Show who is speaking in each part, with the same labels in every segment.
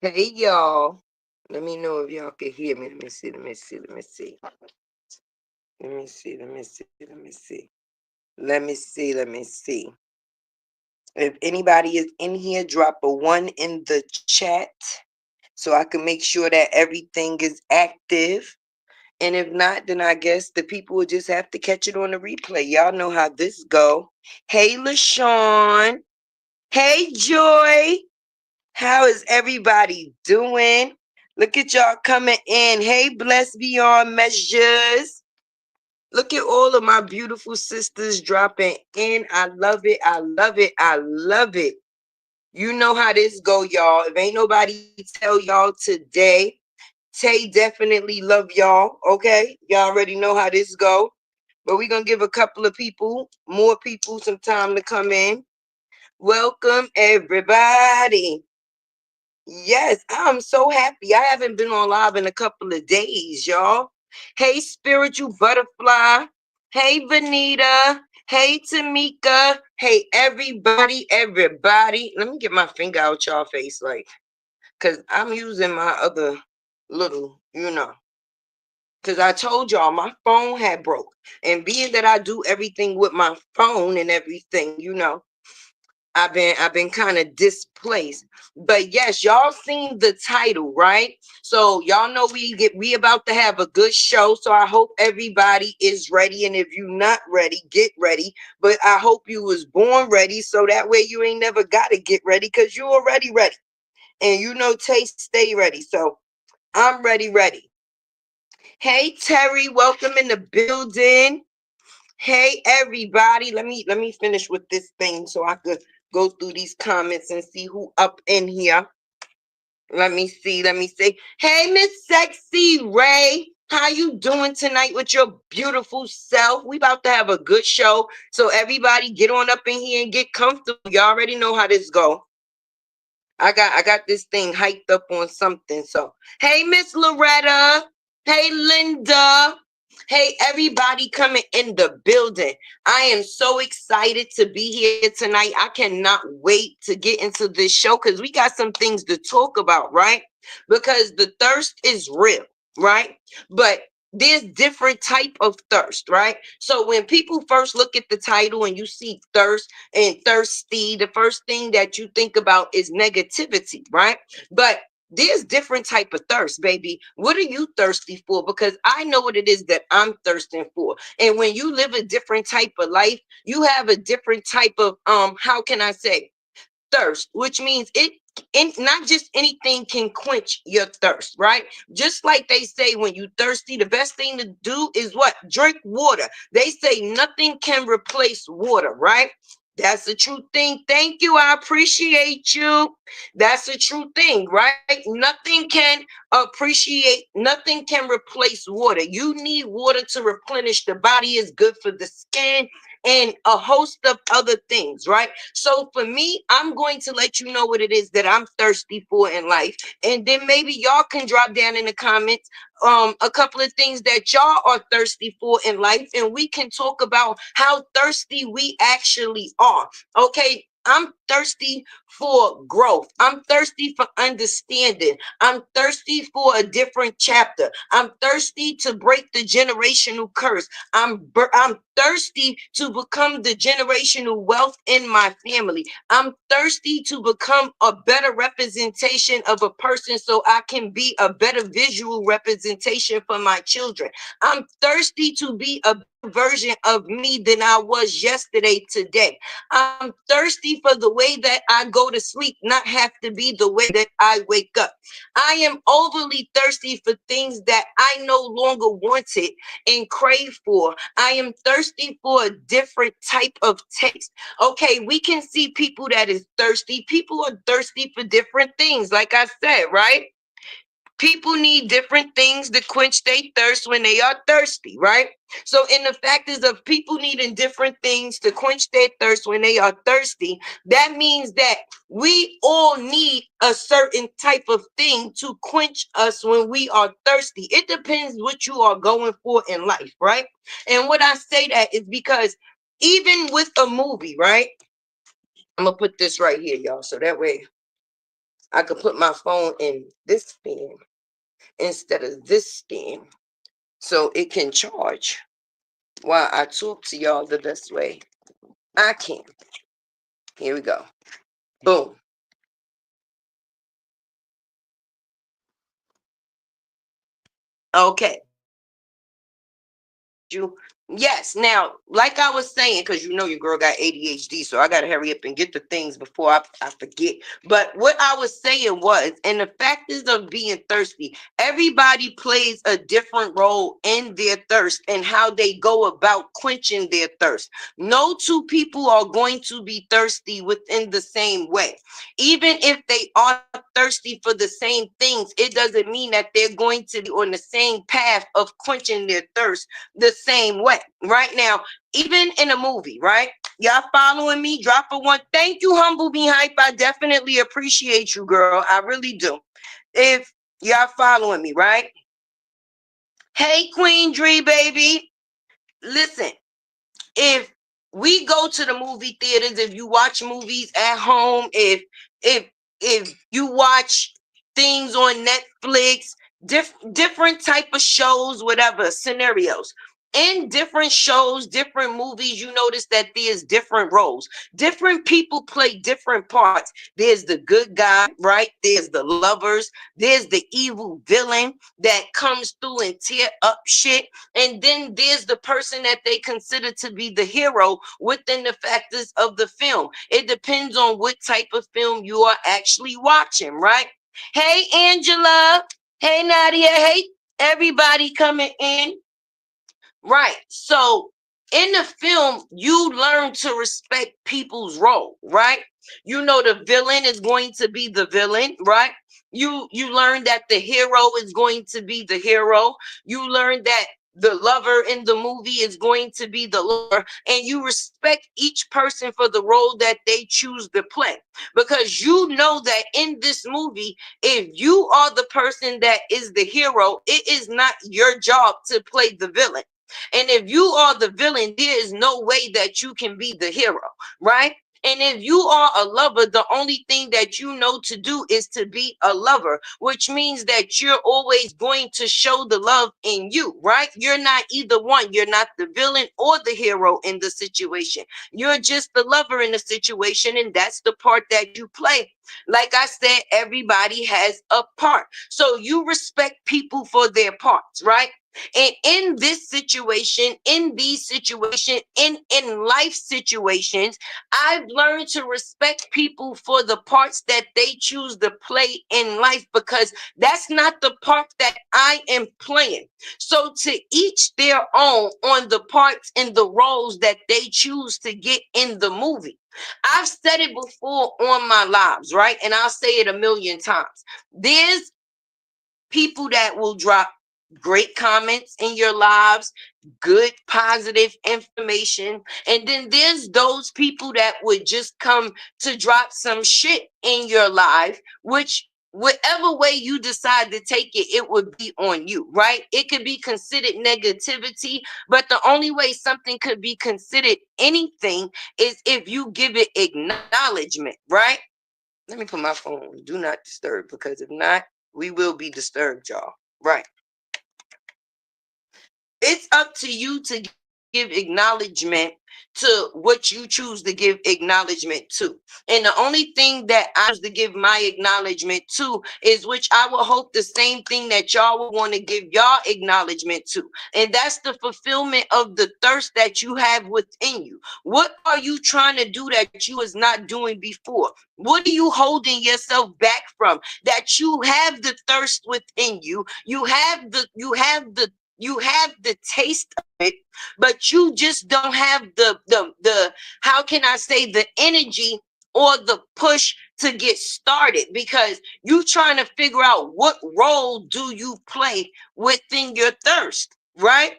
Speaker 1: Hey y'all. Let me know if y'all can hear me. Let me see. Let me see. Let me see. Let me see. Let me see. Let me see. Let me see. Let me see. If anybody is in here, drop a 1 in the chat so I can make sure that everything is active. And if not, then I guess the people will just have to catch it on the replay. Y'all know how this go. Hey LaShawn. Hey Joy. How is everybody doing? Look at y'all coming in. Hey, blessed beyond measures. Look at all of my beautiful sisters dropping in. I love it. I love it. I love it. You know how this go, y'all. If ain't nobody tell y'all today, Tay definitely love y'all. Okay, y'all already know how this go. But we're gonna give a couple of people, more people, some time to come in. Welcome everybody. Yes, I'm so happy. I haven't been on live in a couple of days, y'all. Hey, spiritual butterfly. Hey, Vanita. Hey, Tamika. Hey, everybody, everybody. Let me get my finger out y'all face, like, because I'm using my other little, because I told y'all my phone had broke. And being that I do everything with my phone and everything, I've been kind of displaced. But yes, y'all seen the title, right? So y'all know we about to have a good show. So I hope everybody is ready. And if you not ready, get ready. But I hope you was born ready, so that way you ain't never gotta get ready, because you already ready. And taste stay ready. So I'm ready. Hey Terry, welcome in the building. Hey everybody, let me finish with this thing so I could go through these comments and see who up in here. Let me see. Hey Miss Sexy Ray, how you doing tonight with your beautiful self? We about to have a good show, so everybody get on up in here and get comfortable. Y'all already know how this go. I got this thing hyped up on something. So hey Miss Loretta, hey Linda. Hey, everybody coming in the building. I am so excited to be here tonight. I cannot wait to get into this show because we got some things to talk about, right? Because the thirst is real, right? But there's different type of thirst, right? So when people first look at the title and you see thirst and thirsty, the first thing that you think about is negativity, right? But there's different type of thirst, baby. What are you thirsty for? Because I know what it is that I'm thirsting for. And when you live a different type of life, you have a different type of how can I say, thirst, which means not just anything can quench your thirst, right? Just like they say, when you thirsty, the best thing to do is what? Drink water. They say nothing can replace water, right? That's a true thing. Thank you. I appreciate you. That's a true thing, right? Nothing can replace water. You need water to replenish the body, is good for the skin and a host of other things, right? So for me, I'm going to let you know what it is that I'm thirsty for in life. And then maybe y'all can drop down in the comments a couple of things that y'all are thirsty for in life, and we can talk about how thirsty we actually are. Okay, I'm thirsty for growth. I'm thirsty for understanding. I'm thirsty for a different chapter. I'm thirsty to break the generational curse. I'm thirsty to become the generational wealth in my family. I'm thirsty to become a better representation of a person so I can be a better visual representation for my children. I'm thirsty to be a better version of me than I was yesterday, today. I'm thirsty for the way that I go to sleep, not have to be the way that I wake up. I am overly thirsty for things that I no longer wanted and crave for. I am thirsty for a different type of taste. Okay, we can see people that is thirsty. People are thirsty for different things, like I said, right? People need different things to quench their thirst when they are thirsty, right? So, in the factors of people needing different things to quench their thirst when they are thirsty, that means that we all need a certain type of thing to quench us when we are thirsty. It depends what you are going for in life, right? And what I say that is because even with a movie, right? I'm gonna put this right here, y'all, so that way I could put my phone in this stand instead of this stand so it can charge while I talk to y'all the best way I can. Here we go. Boom. Okay. You yes. Now, like I was saying, because you know your girl got ADHD, so I gotta hurry up and get the things before I forget. But what I was saying was, and the fact is of being thirsty, everybody plays a different role in their thirst and how they go about quenching their thirst. No two people are going to be thirsty within the same way. Even if they are thirsty for the same things, it doesn't mean that they're going to be on the same path of quenching their thirst the same way. Right now, even in a movie, right? Y'all following me? Drop a one. Thank you, Humble Be Hype. I definitely appreciate you, girl. I really do. If y'all following me, right? Hey, Queen Dree, baby. Listen, if we go to the movie theaters, if you watch movies at home, if you watch things on Netflix, different type of shows, whatever scenarios. In different shows, different movies, you notice that there's different roles. Different people play different parts. There's the good guy, right? There's the lovers. There's the evil villain that comes through and tear up shit. And then there's the person that they consider to be the hero within the factors of the film. It depends on what type of film you are actually watching, right? Hey, Angela. Hey, Nadia. Hey, everybody coming in. Right. So in the film, you learn to respect people's role, right? You know the villain is going to be the villain, right? You learn that the hero is going to be the hero. You learn that the lover in the movie is going to be the lover, and you respect each person for the role that they choose to play. Because you know that in this movie, if you are the person that is the hero, it is not your job to play the villain. And if you are the villain, there is no way that you can be the hero, right? And if you are a lover, the only thing that you know to do is to be a lover, which means that you're always going to show the love in you, right? You're not either one. You're not the villain or the hero in the situation. You're just the lover in the situation, and that's the part that you play. Like I said, everybody has a part. So you respect people for their parts, right? And in this situation, in these situations, in life situations, I've learned to respect people for the parts that they choose to play in life, because that's not the part that I am playing. So to each their own on the parts and the roles that they choose to get in the movie. I've said it before on my lives, right? And I'll say it a million times. There's people that will drop great comments in your lives, good positive information, and then there's those people that would just come to drop some shit in your life, which whatever way you decide to take it, it would be on you, right? It could be considered negativity, but the only way something could be considered anything is if you give it acknowledgement, right? Let me put my phone on do not disturb, because if not, we will be disturbed, y'all. Right. It's up to you to give acknowledgement to what you choose to give acknowledgement to. And the only thing that I choose to give my acknowledgement to is which I will hope the same thing that y'all will want to give y'all acknowledgement to. And that's the fulfillment of the thirst that you have within you. What are you trying to do that you was not doing before? What are you holding yourself back from? That you have the thirst within you. You have the taste of it, but you just don't have the how can I say, the energy or the push to get started, because you trying to figure out what role do you play within your thirst, right?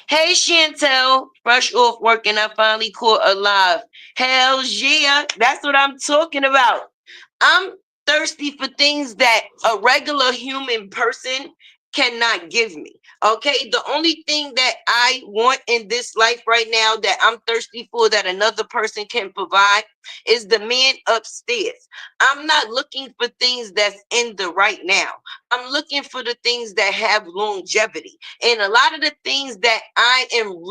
Speaker 1: Hey, Chantel, fresh off work and I finally caught alive. Hell yeah, that's what I'm talking about. I'm thirsty for things that a regular human person cannot give me. Okay, the only thing that I want in this life right now that I'm thirsty for that another person can provide is the man upstairs. I'm not looking for things that's in the right now. I'm looking for the things that have longevity. And a lot of the things that I am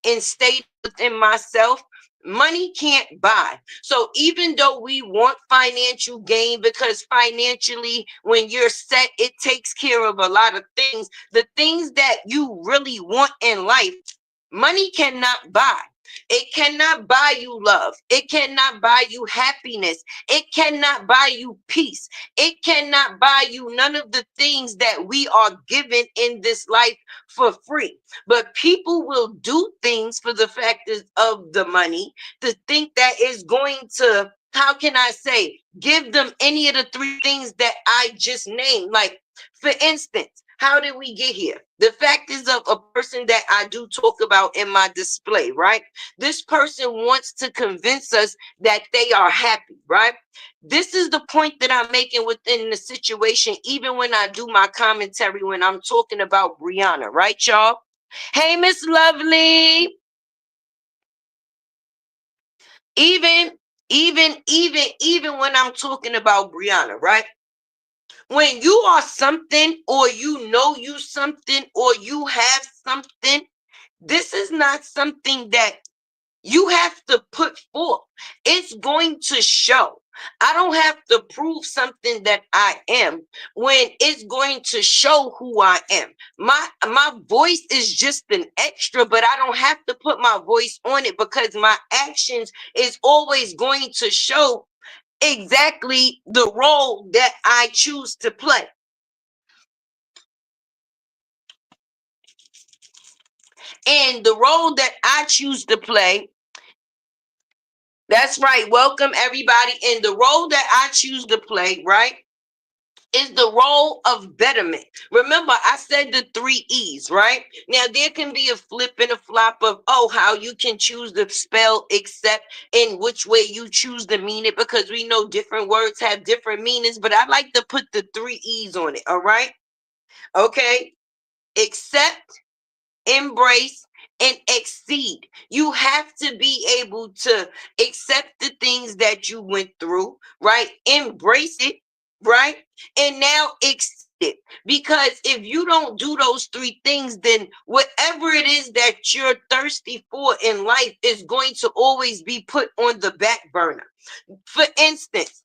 Speaker 1: reinstating within myself, money can't buy. So even though we want financial gain, because financially, when you're set, it takes care of a lot of things. The things that you really want in life, money cannot buy. It cannot buy you love. It cannot buy you happiness. It cannot buy you peace. It cannot buy you none of the things that we are given in this life for free. But people will do things for the factors of the money to think that is going to, how can I say, give them any of the three things that I just named. Like, for instance, how did we get here? The fact is of a person that I do talk about in my display, right? This person wants to convince us that they are happy, right? This is the point that I'm making within the situation, even when I do my commentary when I'm talking about Brianna, right, y'all? Hey, Miss Lovely. Even, even when I'm talking about Brianna, right? When you are something, or you know you something, or you have something, this is not something that you have to put forth. It's going to show. I don't have to prove something that I am when it's going to show who I am. My voice is just an extra, but I don't have to put my voice on it because my actions is always going to show exactly the role that I choose to play. And the role that I choose to play, that's right. Welcome everybody. And the role that I choose to play, right, is the role of betterment. Remember, I said the three E's, right? Now, there can be a flip and a flop of, oh, how you can choose to spell accept in which way you choose to mean it, because we know different words have different meanings, but I like to put the three E's on it, all right? Okay? Accept, embrace, and exceed. You have to be able to accept the things that you went through, right? Embrace it, right? And now exceed it. Because if you don't do those three things, then whatever it is that you're thirsty for in life is going to always be put on the back burner. For instance,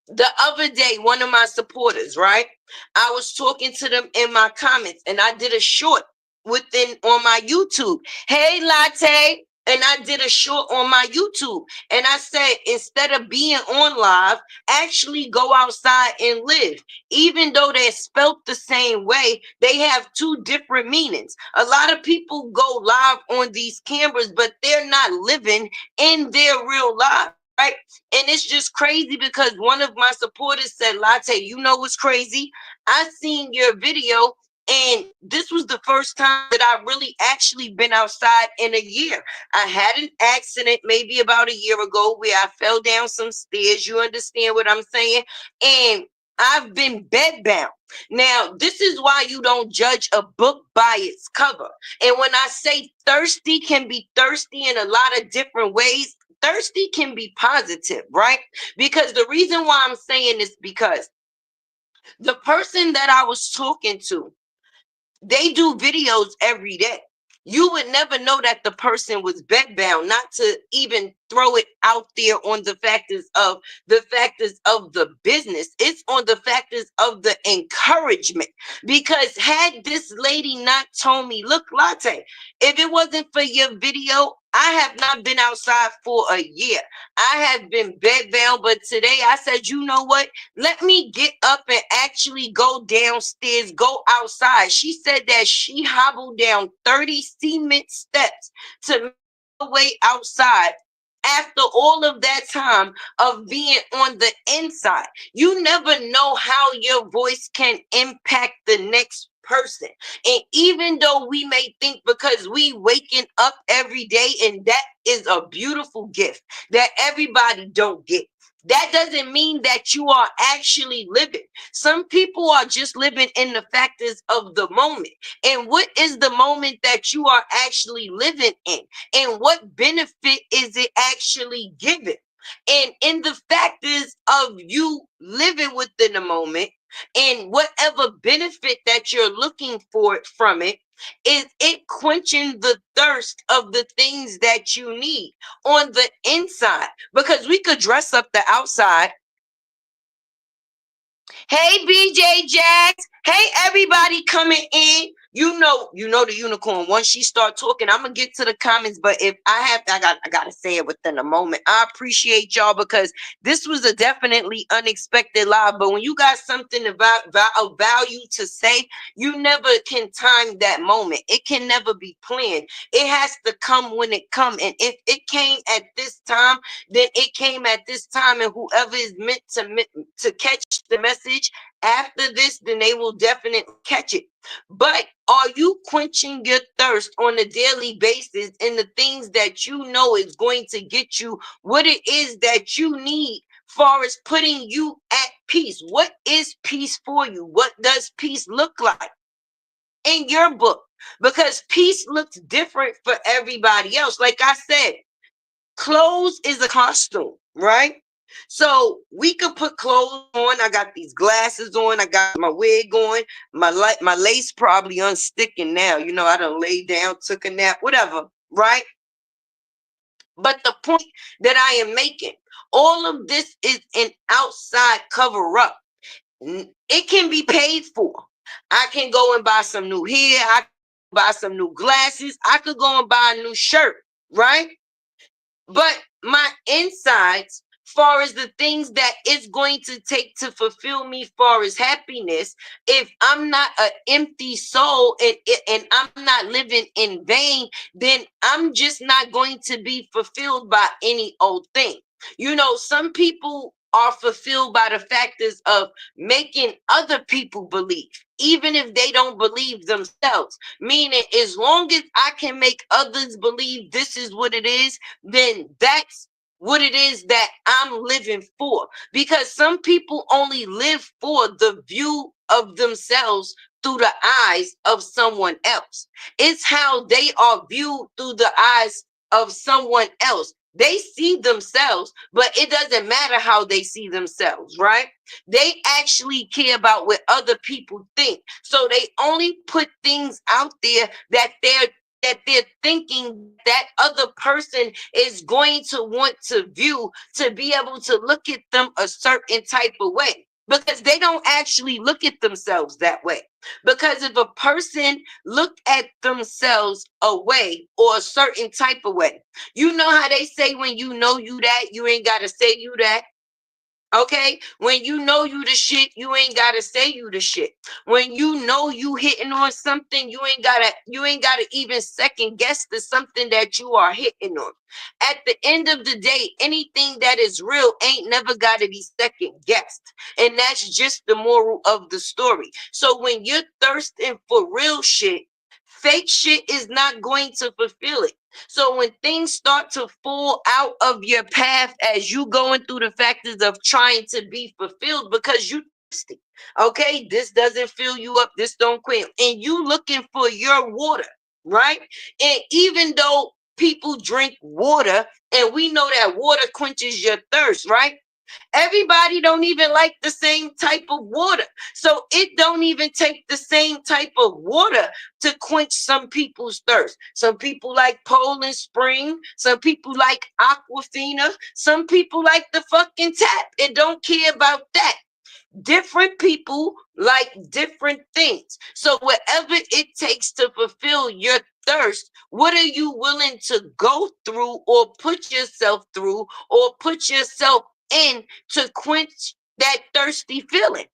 Speaker 1: the other day, one of my supporters, right? I was talking to them in my comments, and I did a short within on my YouTube. Hey, Latte. And I did a short on my YouTube. And I said, instead of being on live, actually go outside and live. Even though they're spelt the same way, they have two different meanings. A lot of people go live on these cameras, but they're not living in their real life. Right. And it's just crazy because one of my supporters said, Latte, you know what's crazy? I seen your video, and this was the first time that I really actually been outside in a year. I had an accident maybe about a year ago where I fell down some stairs. You understand what I'm saying? And I've been bedbound. Now, this is why you don't judge a book by its cover. And when I say thirsty can be thirsty in a lot of different ways, thirsty can be positive, right? Because the reason why I'm saying this, because the person that I was talking to, they do videos every day. You would never know that the person was bedbound, not to even throw it out there on the factors of the business. It's on the factors of the encouragement. Because had this lady not told me, look, Latte, if it wasn't for your video, I have not been outside for a year. I have been bedbound, but today I said, you know what? Let me get up and actually go downstairs, go outside. She said that she hobbled down 30 cement steps to make her way outside after all of that time of being on the inside. You never know how your voice can impact the next person. And even though we may think because we waking up every day, and that is a beautiful gift that everybody don't get. That doesn't mean that you are actually living. Some people are just living in the factors of the moment. And what is the moment that you are actually living in? And what benefit is it actually giving? And in the factors of you living within the moment and whatever benefit that you're looking for from it, is it quenching the thirst of the things that you need on the inside? Because we could dress up the outside. Hey, BJ Jax. Hey, everybody coming in. You know the unicorn. Once she start talking, I'm gonna get to the comments. But if I gotta say it within a moment. I appreciate y'all because this was a definitely unexpected live. But when you got something of value to say, you never can time that moment. It can never be planned. It has to come when it come. And if it came at this time, then it came at this time. And whoever is meant to catch the message after this, then they will definitely catch it. But are you quenching your thirst on a daily basis in the things that you know is going to get you what it is that you need, far as putting you at peace? What is peace for you? What does peace look like in your book? Because peace looks different for everybody else. Like I said, clothes is a costume, right? So we could put clothes on. I got these glasses on. I got my wig on. My lace probably unsticking now. You know, I done laid down, took a nap, whatever, right? But the point that I am making, all of this is an outside cover up. It can be paid for. I can go and buy some new hair. I can buy some new glasses. I could go and buy a new shirt, right? But my insides, far as the things that it's going to take to fulfill me, far as happiness, if I'm not an empty soul and I'm not living in vain, then I'm just not going to be fulfilled by any old thing. You know, some people are fulfilled by the factors of making other people believe, even if they don't believe themselves. Meaning, as long as I can make others believe this is what it is, then that's what it is that I'm living for. Because some people only live for the view of themselves through the eyes of someone else. It's how they are viewed through the eyes of someone else. They see themselves, but it doesn't matter how they see themselves, right? They actually care about what other people think. So they only put things out there that they're thinking that other person is going to want to view, to be able to look at them a certain type of way, because they don't actually look at themselves that way. Because if a person looked at themselves a way or a certain type of way, you know how they say when you know you that, you ain't got to say you that. Okay, when you know you the shit, you ain't gotta say you the shit. When you know you hitting on something, you ain't gotta even second guess the something that you are hitting on. At the end of the day, anything that is real ain't never gotta be second guessed. And that's just the moral of the story. So when you're thirsting for real shit, fake shit is not going to fulfill it. So when things start to fall out of your path as you going through the factors of trying to be fulfilled because you thirsty, okay, this doesn't fill you up, this don't quit, and you looking for your water, right? And even though people drink water, and we know that water quenches your thirst, right? Everybody don't even like the same type of water. So it don't even take the same type of water to quench some people's thirst. Some people like Poland Spring. Some people like Aquafina. Some people like the fucking tap and don't care about that. Different people like different things. So whatever it takes to fulfill your thirst, what are you willing to go through or put yourself through or put yourself in to quench that thirsty feeling?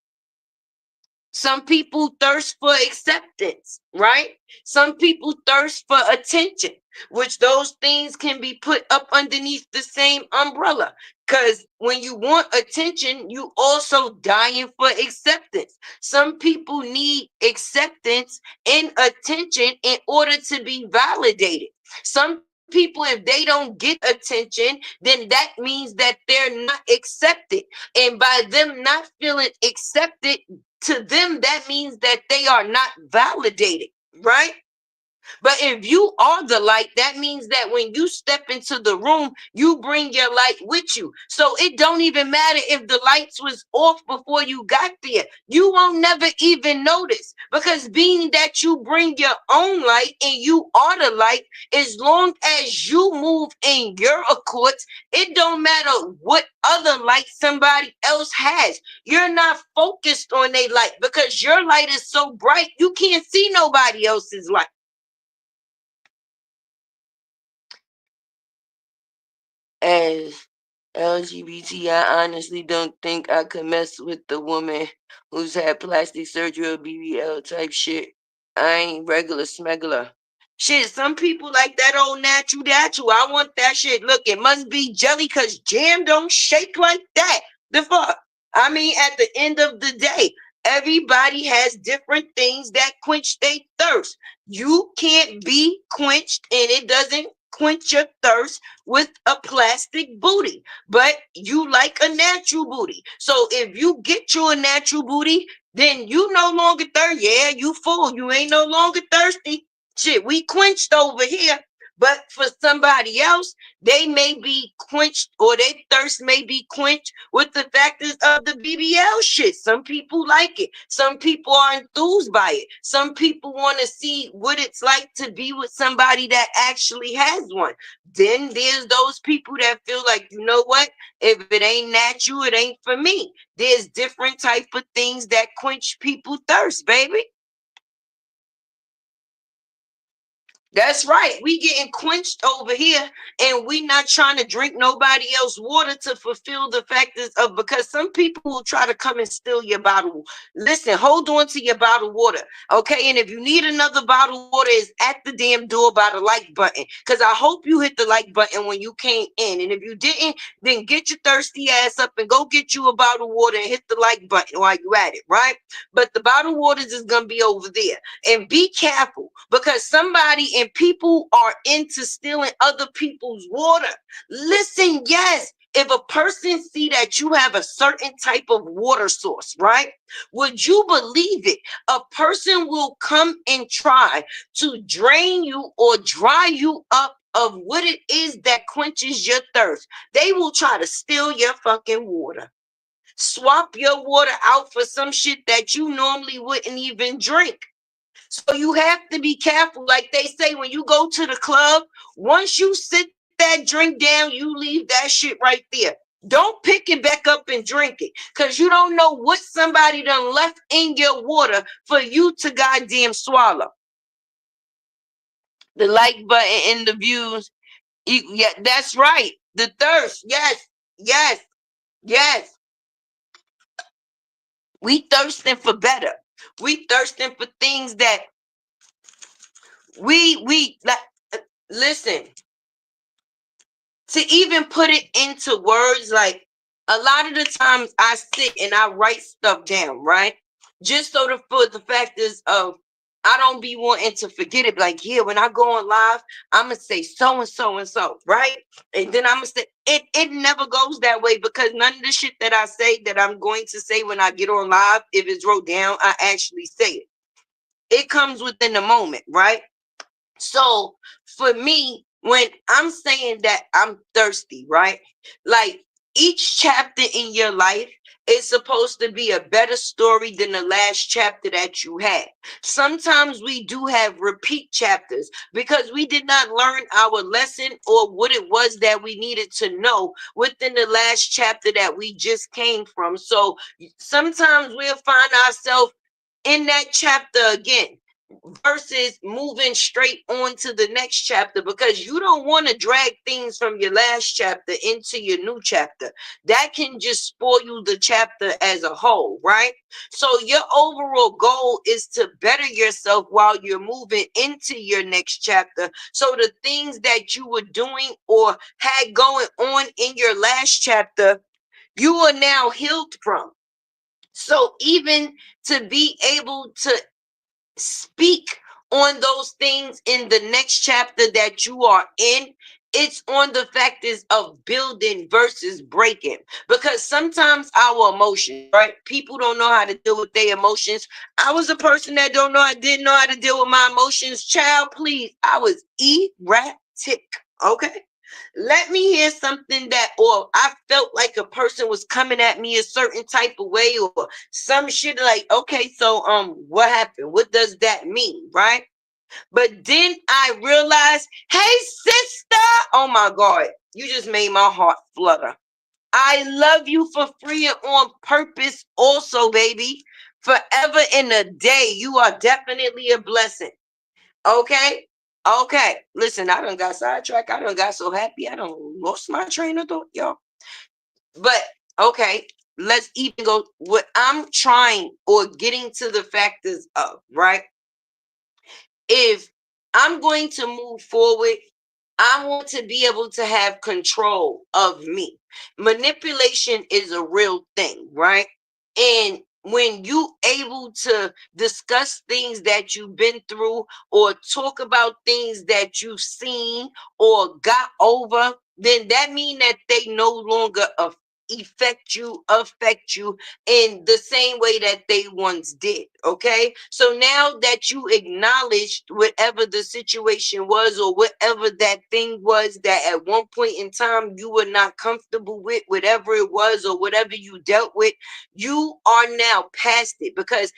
Speaker 1: Some people thirst for acceptance, right? Some people thirst for attention, which those things can be put up underneath the same umbrella. Because when you want attention, you also dying for acceptance. Some people need acceptance and attention in order to be validated. Some people, if they don't get attention, then that means that they're not accepted. And by them not feeling accepted, to them, that means that they are not validated, right? But if you are the light, that means that when you step into the room, you bring your light with you. So it don't even matter if the lights was off before you got there. You won't never even notice, because being that you bring your own light and you are the light, as long as you move in your accords, it don't matter what other light somebody else has. You're not focused on their light, because your light is so bright you can't see nobody else's light. As LGBT, I honestly don't think I could mess with the woman who's had plastic surgery or BBL type shit. I ain't regular smuggler. Shit, some people like that old natural. I want that shit. Look, it must be jelly, because jam don't shake like that. The fuck? I mean, at the end of the day, everybody has different things that quench their thirst. You can't be quenched, and it doesn't quench your thirst with a plastic booty, but you like a natural booty. So if you get you a natural booty, then you no longer thirsty. Yeah, you full. You ain't no longer thirsty. Shit, we quenched over here. But for somebody else, they may be quenched, or their thirst may be quenched with the factors of the BBL shit. Some people like it. Some people are enthused by it. Some people want to see what it's like to be with somebody that actually has one. Then there's those people that feel like, you know what? If it ain't natural, it ain't for me. There's different type of things that quench people's thirst, baby. That's right. We getting quenched over here, and we not trying to drink nobody else water to fulfill the factors of, because some people will try to come and steal your bottle. Listen, hold on to your bottled water, okay? And if you need another bottled water, it's at the damn door by the like button. Because I hope you hit the like button when you came in. And if you didn't, then get your thirsty ass up and go get you a bottled water and hit the like button while you at it, right? But the bottled waters is gonna be over there. And be careful, because somebody and people are into stealing other people's water. Listen, yes, if a person see that you have a certain type of water source, right? Would you believe it? A person will come and try to drain you or dry you up of what it is that quenches your thirst. They will try to steal your fucking water. Swap your water out for some shit that you normally wouldn't even drink. So you have to be careful. Like they say, when you go to the club, once you sit that drink down, you leave that shit right there. Don't pick it back up and drink it, because you don't know what somebody done left in your water for you to goddamn swallow. The like button and the views. Yeah, that's right. The thirst. Yes, yes, yes. We thirsting for better. We thirsting for things that we like. Listen, to even put it into words, like a lot of the times I sit and I write stuff down, right? Just so for the fact is of, I don't be wanting to forget it. Like, yeah, when I go on live, I'm gonna say so and so and so, right? And then I'm gonna say it. It never goes that way, because none of the shit that I say that I'm going to say when I get on live, if it's wrote down, I actually say it. It comes within the moment, right? So for me, when I'm saying that I'm thirsty, right? Like, each chapter in your life is supposed to be a better story than the last chapter that you had. Sometimes we do have repeat chapters because we did not learn our lesson or what it was that we needed to know within the last chapter that we just came from. So sometimes we'll find ourselves in that chapter again, versus moving straight on to the next chapter, because you don't want to drag things from your last chapter into your new chapter. That can just spoil you the chapter as a whole, right? So your overall goal is to better yourself while you're moving into your next chapter. So the things that you were doing or had going on in your last chapter, you are now healed from. So even to be able to speak on those things in the next chapter that you are in. It's on the factors of building versus breaking. Because sometimes our emotions, right? People don't know how to deal with their emotions. I was a person that didn't know how to deal with my emotions. Child, please. I was erratic. Okay. Let me hear something that, or I felt like a person was coming at me a certain type of way, or some shit like, okay, so what happened? What does that mean? Right? But then I realized, hey, sister, oh my God, you just made my heart flutter. I love you for free and on purpose, also, baby. Forever in a day, you are definitely a blessing. Okay? Okay. Listen, I done got sidetracked. I done got so happy. I done lost my train of thought, y'all. But okay, let's even go. What I'm trying or getting to the factors of, right? If I'm going to move forward, I want to be able to have control of me. Manipulation is a real thing, right? And when you able to discuss things that you've been through or talk about things that you've seen or got over, then that mean that they no longer affect you in the same way that they once did. Okay, so now that you acknowledged whatever the situation was or whatever that thing was that at one point in time you were not comfortable with, whatever it was or whatever you dealt with, you are now past it. Because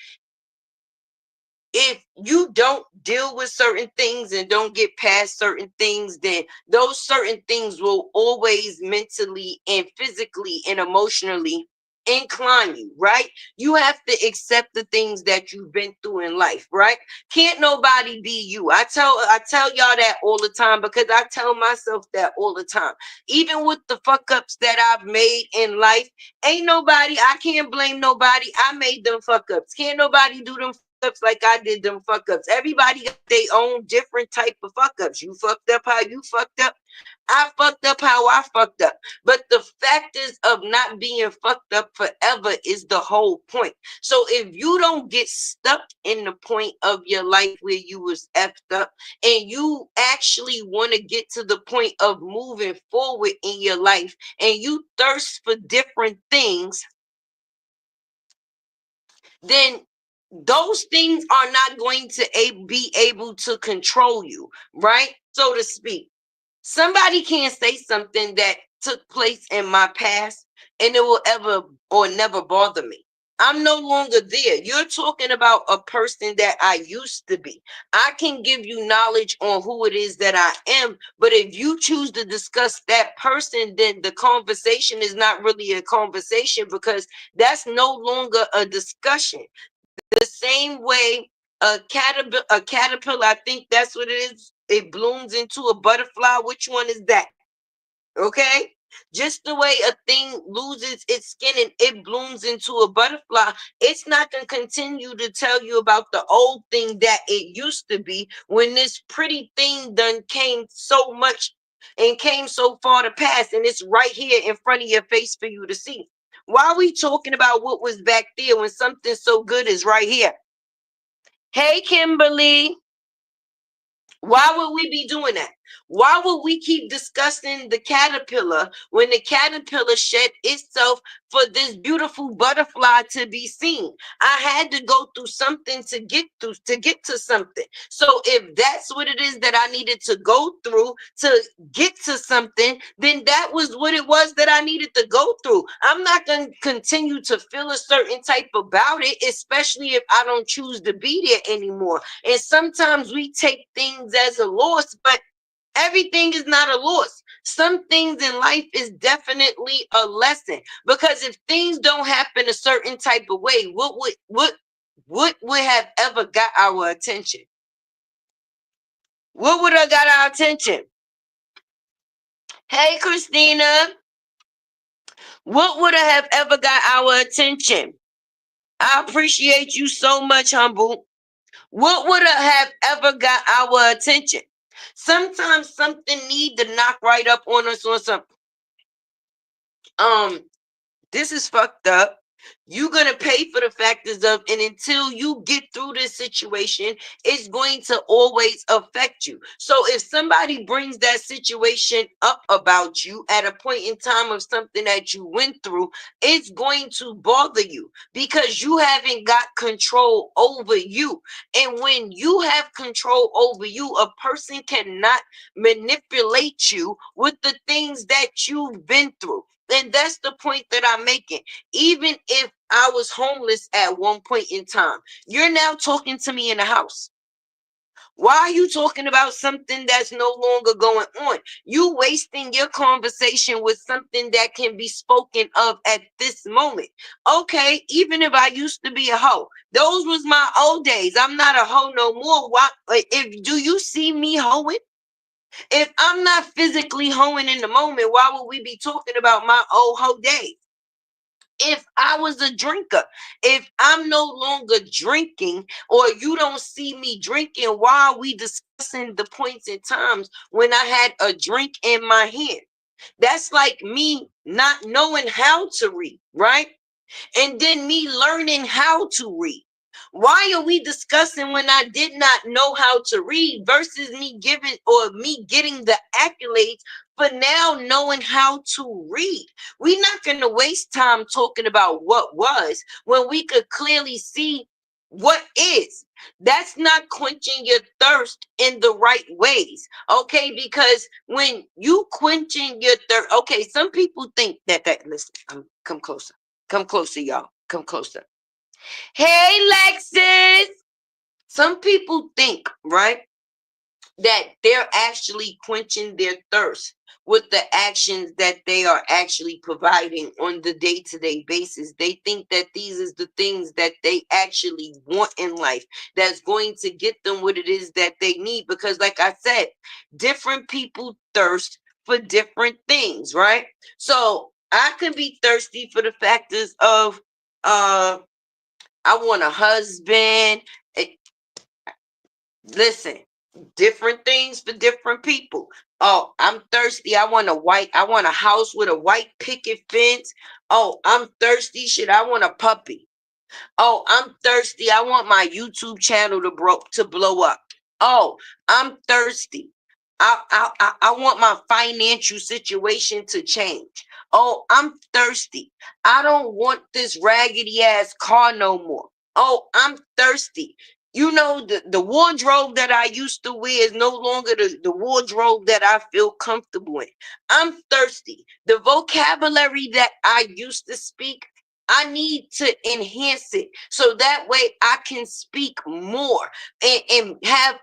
Speaker 1: if you don't deal with certain things and don't get past certain things, then those certain things will always mentally and physically and emotionally incline you, right? You have to accept the things that you've been through in life, right? Can't nobody be you. I tell y'all that all the time, because I tell myself that all the time. Even with the fuck ups that I've made in life, ain't nobody, I can't blame nobody. I made them fuck ups. Can't nobody do them ups like I did them fuck ups. Everybody got their own different type of fuck ups. You fucked up how you fucked up. I fucked up how I fucked up. But the factors of not being fucked up forever is the whole point. So if you don't get stuck in the point of your life where you was effed up, and you actually want to get to the point of moving forward in your life, and you thirst for different things, then those things are not going to be able to control you, right? So to speak. Somebody can't say something that took place in my past and it will ever or never bother me. I'm no longer there. You're talking about a person that I used to be. I can give you knowledge on who it is that I am, but if you choose to discuss that person, then the conversation is not really a conversation, because that's no longer a discussion. The same way a caterpillar, I think that's what it is. It blooms into a butterfly. Which one is that? Okay. Just the way a thing loses its skin and it blooms into a butterfly, it's not going to continue to tell you about the old thing that it used to be, when this pretty thing done came so much and came so far to pass, and it's right here in front of your face for you to see. Why are we talking about what was back there when something so good is right here? Hey, Kimberly. Why would we be doing that? Why would we keep discussing the caterpillar when the caterpillar shed itself for this beautiful butterfly to be seen? I had to go through something to get to something. So if that's what it is that I needed to go through to get to something, then that was what it was that I needed to go through. I'm not going to continue to feel a certain type about it, especially if I don't choose to be there anymore. And sometimes we take things as a loss, but everything is not a loss. Some things in life is definitely a lesson, because if things don't happen a certain type of way, what would have ever got our attention? What would have got our attention? Hey, Christina, what would have ever got our attention? I appreciate you so much, Humble. What would have ever got our attention? Sometimes something need to knock right up on us on something. Um, this is fucked up. You're going to pay for the factors of, and until you get through this situation, it's going to always affect you. So if somebody brings that situation up about you at a point in time of something that you went through, it's going to bother you because you haven't got control over you. And when you have control over you, a person cannot manipulate you with the things that you've been through. And that's the point that I'm making. Even if I was homeless at one point in time, you're now talking to me in the house. Why are you talking about something that's no longer going on? You wasting your conversation with something that can be spoken of at this moment. Okay, even if I used to be a hoe, those was my old days. I'm not a hoe no more. Why? If do you see me hoeing? If I'm not physically hoeing in the moment, why would we be talking about my old hoe days? If I was a drinker, if I'm no longer drinking, or you don't see me drinking, why are we discussing the points and times when I had a drink in my hand? That's like me not knowing how to read, right? And then me learning how to read. Why are we discussing when I did not know how to read versus me giving or me getting the accolades for now knowing how to read? We're not going to waste time talking about what was when we could clearly see what is. That's not quenching your thirst in the right ways. Okay, because when you quenching your thirst, okay, some people think that listen, come closer. Come closer, y'all. Come closer. Hey, Lexus. Some people think, right, that they're actually quenching their thirst with the actions that they are actually providing on the day-to-day basis. They think that these is the things that they actually want in life that's going to get them what it is that they need. Because like I said, different people thirst for different things, right? So I can be thirsty for the factors of I want a husband. Eh, Listen, different things for different people. Oh, I'm thirsty. I want a house with a white picket fence. Oh, I'm thirsty. Shit, I want a puppy. Oh, I'm thirsty. I want my YouTube channel to blow up. Oh, I'm thirsty. I want my financial situation to change. Oh, I'm thirsty. I don't want this raggedy ass car no more. Oh, I'm thirsty. You know, the wardrobe that I used to wear is no longer the wardrobe that I feel comfortable in. I'm thirsty. The vocabulary that I used to speak, I need to enhance it so that way I can speak more and have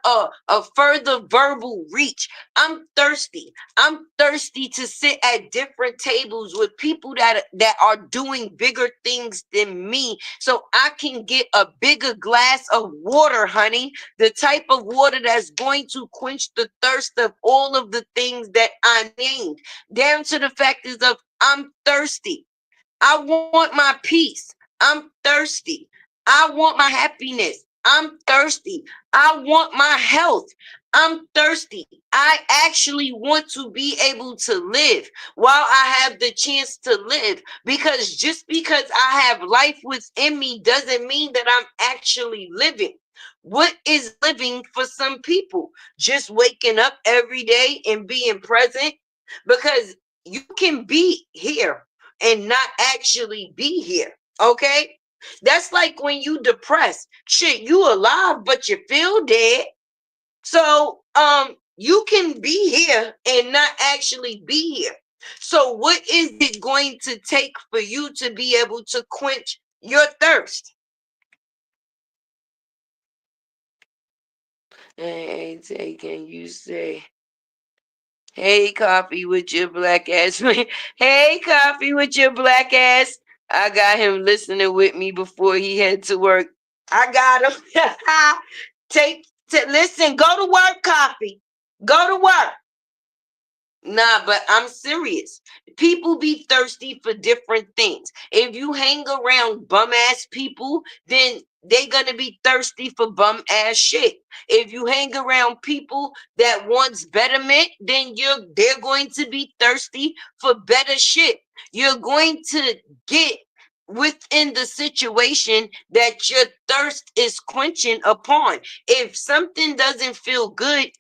Speaker 1: a further verbal reach. I'm thirsty. I'm thirsty to sit at different tables with people that are doing bigger things than me so I can get a bigger glass of water, honey. The type of water that's going to quench the thirst of all of the things that I named, down to the factors of I'm thirsty. I want my peace. I'm thirsty. I want my happiness. I'm thirsty. I want my health. I'm thirsty. I actually want to be able to live while I have the chance to live. Because just because I have life within me doesn't mean that I'm actually living. What is living for some people? Just waking up every day and being present? Because you can be here and not actually be here. Okay? That's like when you depressed. Shit, you alive, but you feel dead. So you can be here and not actually be here. So what is it going to take for you to be able to quench your thirst? Hey, can you say, hey, coffee with your black ass? Hey, coffee with your black ass. I got him listening with me before he had to work. I got him. Listen, go to work, coffee. Go to work. Nah, but I'm serious. People be thirsty for different things. If you hang around bum ass people, then they gonna be thirsty for bum ass shit. If you hang around people that wants betterment, then they're going to be thirsty for better shit. You're going to get within the situation that your thirst is quenching upon. If something doesn't feel good,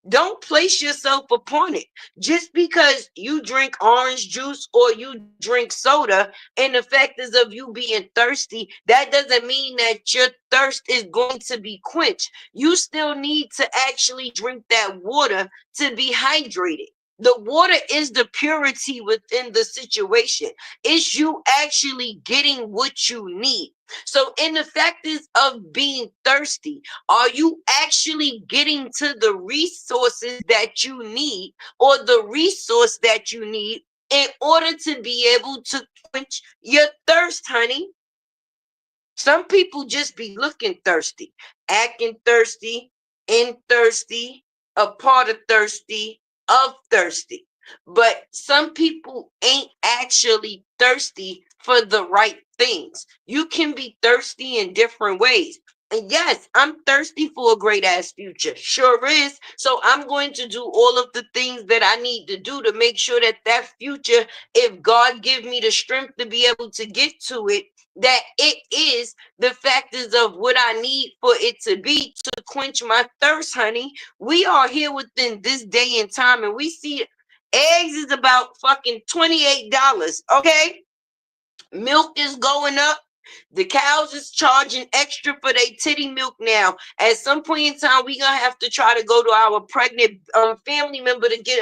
Speaker 1: don't place yourself upon it. Just because you drink orange juice or you drink soda, and the fact is of you being thirsty, that doesn't mean that your thirst is going to be quenched. You still need to actually drink that water to be hydrated. The water is the purity within the situation. It's you actually getting what you need. So, in the fact is of being thirsty, are you actually getting to the resources that you need, or the resource that you need in order to be able to quench your thirst, honey? Some people just be looking thirsty, acting thirsty, in thirsty, a part of thirsty, of thirsty. But some people ain't actually thirsty for the right things. You can be thirsty in different ways. And yes, I'm thirsty for a great ass future. Sure is. So I'm going to do all of the things that I need to do to make sure that that future, if God give me the strength to be able to get to it, that it is the factors of what I need for it to be to quench my thirst, honey. We are here within this day and time, and we see eggs is about fucking $28. Okay, milk is going up. The cows is charging extra for their titty milk now. At some point in time, we gonna have to try to go to our pregnant family member to get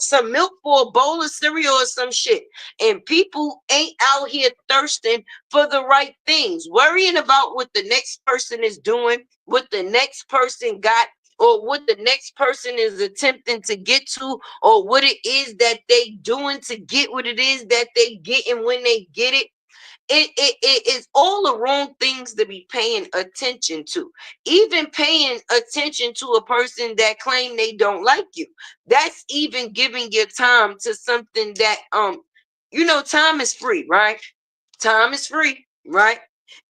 Speaker 1: some milk for a bowl of cereal or some shit. And people ain't out here thirsting for the right things, worrying about what the next person is doing, what the next person got, or what the next person is attempting to get to, or what it is that they doing to get what it is that they getting when they get it. It is all the wrong things to be paying attention to. Even paying attention to a person that claim they don't like you. That's even giving your time to something that time is free, right? Time is free, right?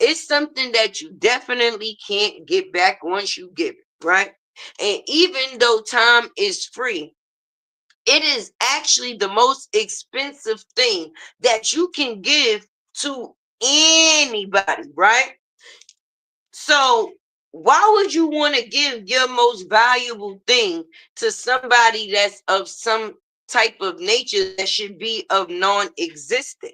Speaker 1: It's something that you definitely can't get back once you give it, right? And even though time is free, it is actually the most expensive thing that you can give to anybody, right? So, why would you want to give your most valuable thing to somebody that's of some type of nature that should be of non-existent?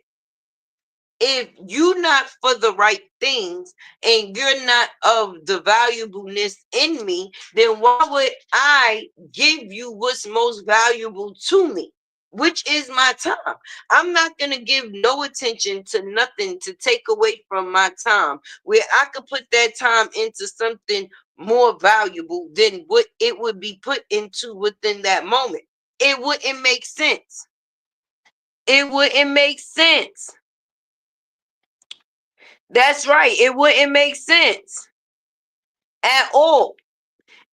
Speaker 1: If you're not for the right things and you're not of the valuableness in me, then why would I give you what's most valuable to me, which is my time? I'm not going to give no attention to nothing to take away from my time, where I could put that time into something more valuable than what it would be put into within that moment. It wouldn't make sense. It wouldn't make sense. That's right. It wouldn't make sense at all.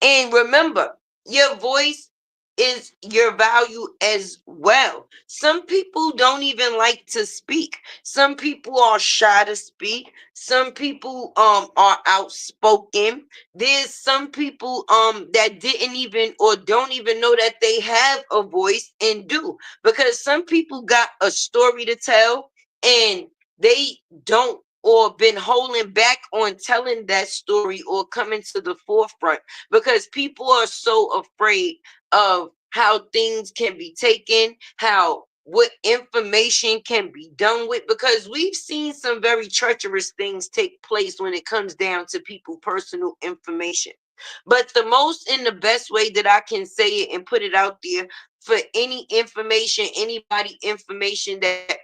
Speaker 1: And remember, your voice is your value as well. Some people don't even like to speak. Some people are shy to speak. Some people are outspoken. There's some people that didn't even or don't even know that they have a voice and do, because some people got a story to tell and they don't or been holding back on telling that story or coming to the forefront because people are so afraid of how things can be taken, how what information can be done with, because we've seen some very treacherous things take place when it comes down to people personal information. But the most and the best way that I can say it and put it out there for any information, anybody information that,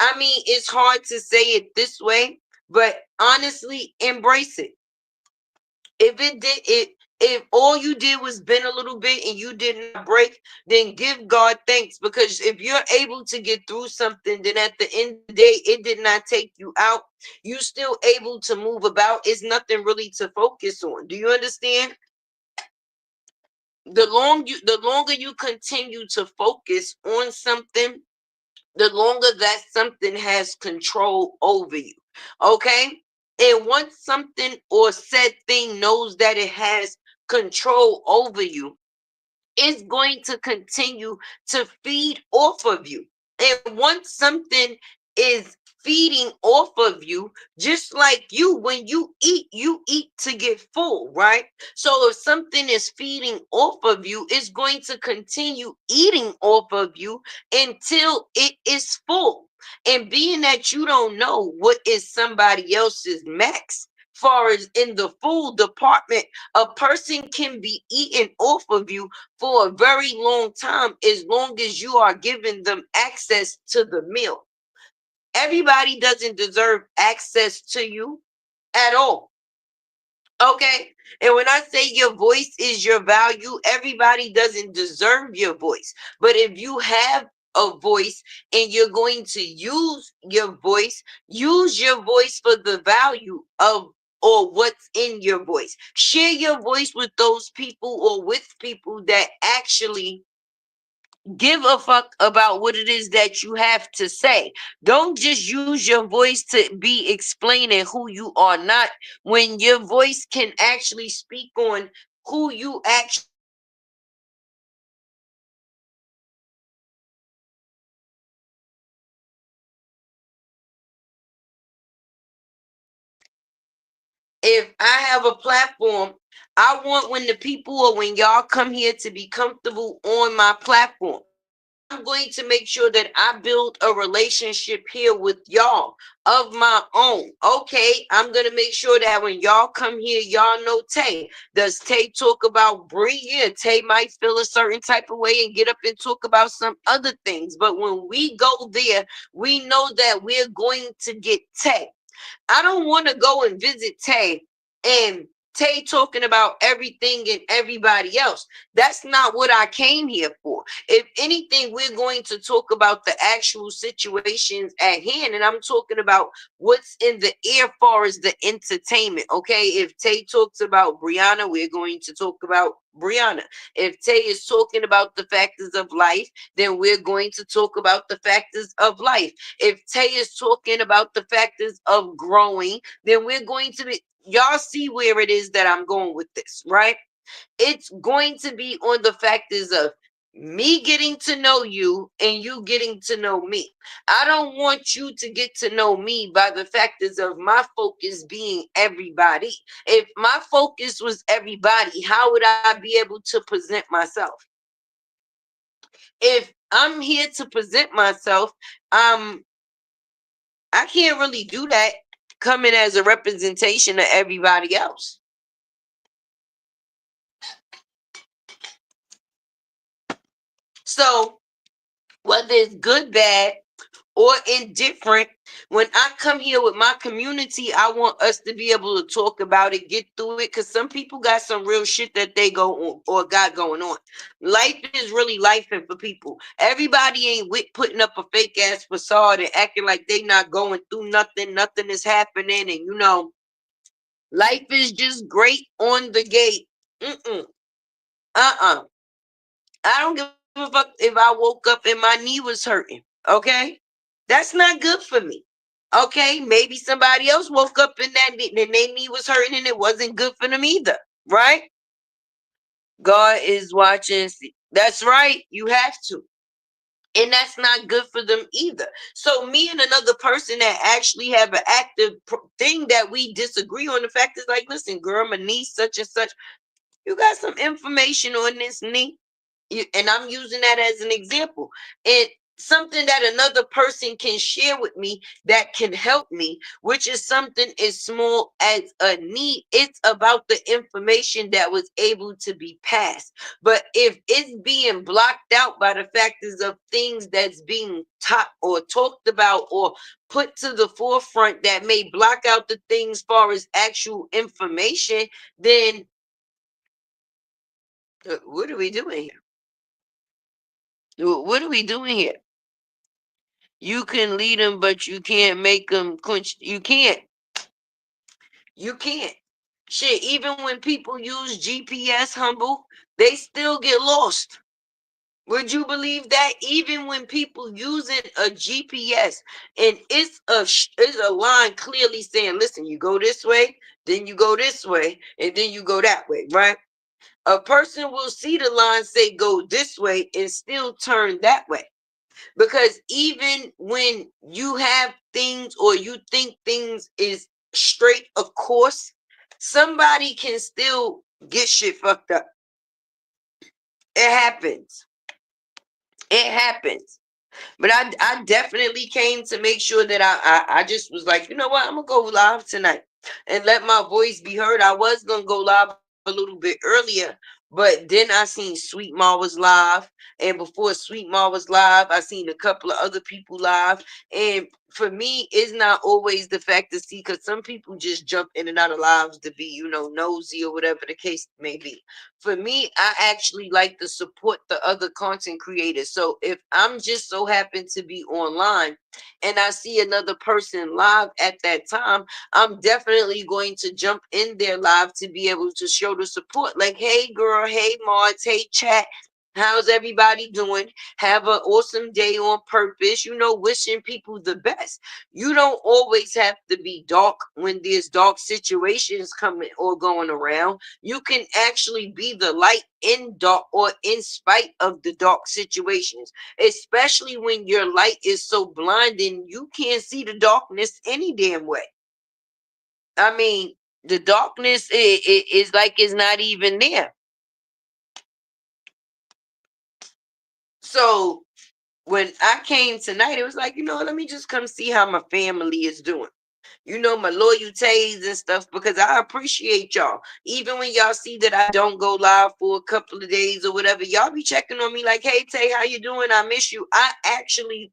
Speaker 1: I mean, it's hard to say it this way, but honestly, embrace it. If it did it, if all you did was bend a little bit and you did not break, then give God thanks. Because if you're able to get through something, then at the end of the day, it did not take you out. You still able to move about. It's nothing really to focus on. Do you understand? The longer you continue to focus on something, the longer that something has control over you. Okay? And once something or said thing knows that it has control over you, it's going to continue to feed off of you. And once something is feeding off of you, just like you. When you eat to get full, right? So if something is feeding off of you, it's going to continue eating off of you until it is full. And being that you don't know what is somebody else's max, far as in the food department, a person can be eating off of you for a very long time, as long as you are giving them access to the meal. Everybody doesn't deserve access to you at all. Okay. And when I say your voice is your value, everybody doesn't deserve your voice. But if you have a voice and you're going to use your voice for the value of or what's in your voice. Share your voice with those people or with people that actually give a fuck about what it is that you have to say. Don't just use your voice to be explaining who you are not, when your voice can actually speak on who you actually are. Okay? So if I have a platform, I want when the people or when y'all come here to be comfortable on my platform. I'm going to make sure that I build a relationship here with y'all of my own. Okay, I'm going to make sure that when y'all come here, y'all know Tay. Does Tay talk about Bree? Yeah, Tay might feel a certain type of way and get up and talk about some other things. But when we go there, we know that we're going to get Tay. I don't want to go and visit Tay and Tay talking about everything and everybody else. That's not what I came here for. If anything, we're going to talk about the actual situations at hand. And I'm talking about what's in the air far as the entertainment. Okay. If Tay talks about Brianna, we're going to talk about Brianna. If Tay is talking about the factors of life, then we're going to talk about the factors of life. If Tay is talking about the factors of growing, then we're going to be, y'all see where it is that I'm going with this, right? It's going to be on the factors of me getting to know you and you getting to know me. I don't want you to get to know me by the factors of my focus being everybody. If my focus was everybody, how would I be able to present myself? If I'm here to present myself, um, I can't really do that coming as a representation of everybody else. So whether it's good, bad, or indifferent, when I come here with my community, I want us to be able to talk about it, get through it, because some people got some real shit that they go on or got going on. Life is really lifing for people. Everybody ain't with putting up a fake ass facade and acting like they not going through nothing, nothing is happening, and life is just great on the gate. Mm-mm. Uh-uh. I don't give a fuck if I woke up and my knee was hurting. Okay? That's not good for me. Okay? Maybe somebody else woke up and their knee was hurting and it wasn't good for them either. Right? God is watching. That's right. You have to. And that's not good for them either. So me and another person that actually have an active thing that we disagree on, the fact is like, listen, girl, my knee such and such. You got some information on this knee, and I'm using that as an example. And something that another person can share with me that can help me, which is something as small as a need. It's about the information that was able to be passed. But if it's being blocked out by the factors of things that's being taught or talked about or put to the forefront that may block out the things far as actual information, then what are we doing here? What are we doing here? You can lead them, but you can't make them quench. You can't. You can't. Shit, even when people use GPS, humble, they still get lost. Would you believe that? Even when people using a GPS and it's a line clearly saying, listen, you go this way, then you go this way, and then you go that way, right? A person will see the line say go this way and still turn that way. Because even when you have things or you think things is straight of course, somebody can still get shit fucked up. It happens. It happens. But I definitely came to make sure that I just was like, you know what, I'm gonna go live tonight and let my voice be heard. I was gonna go live a little bit earlier, but then I seen Sweet Ma was live, and before Sweet Ma was live, I seen a couple of other people live. And for me, it's not always the fact to see, because some people just jump in and out of lives to be, nosy or whatever the case may be. For me, I actually like to support the other content creators. So if I'm just so happen to be online and I see another person live at that time, I'm definitely going to jump in their live to be able to show the support. Like, hey girl, hey Mods, hey chat. How's everybody doing? Have an awesome day on purpose. Wishing people the best. You don't always have to be dark when there's dark situations coming or going around. You can actually be the light in dark or in spite of the dark situations, especially when your light is so blinding you can't see the darkness any damn way. I mean, the darkness is like it's not even there. So when I came tonight, it was like, let me just come see how my family is doing. My loyalties and stuff, because I appreciate y'all. Even when y'all see that I don't go live for a couple of days or whatever, y'all be checking on me like, hey, Tay, how you doing? I miss you. I actually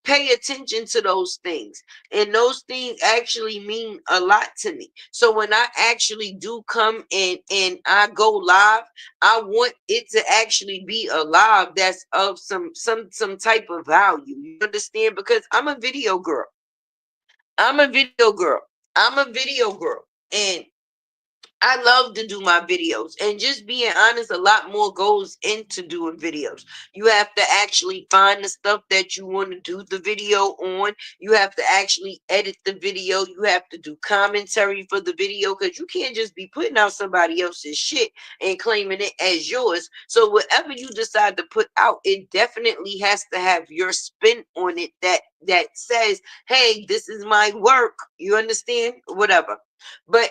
Speaker 1: pay attention to those things, and those things actually mean a lot to me. So when I actually do come in and I go live, I want it to actually be a live that's of some type of value. You understand? Because I'm a video girl. I'm a video girl. I'm a video girl. And I love to do my videos, and just being honest, a lot more goes into doing videos. You have to actually find the stuff that you want to do the video on. You have to actually edit the video. You have to do commentary for the video, because you can't just be putting out somebody else's shit and claiming it as yours. So whatever you decide to put out, it definitely has to have your spin on it that says, hey, this is my work. You understand? Whatever. But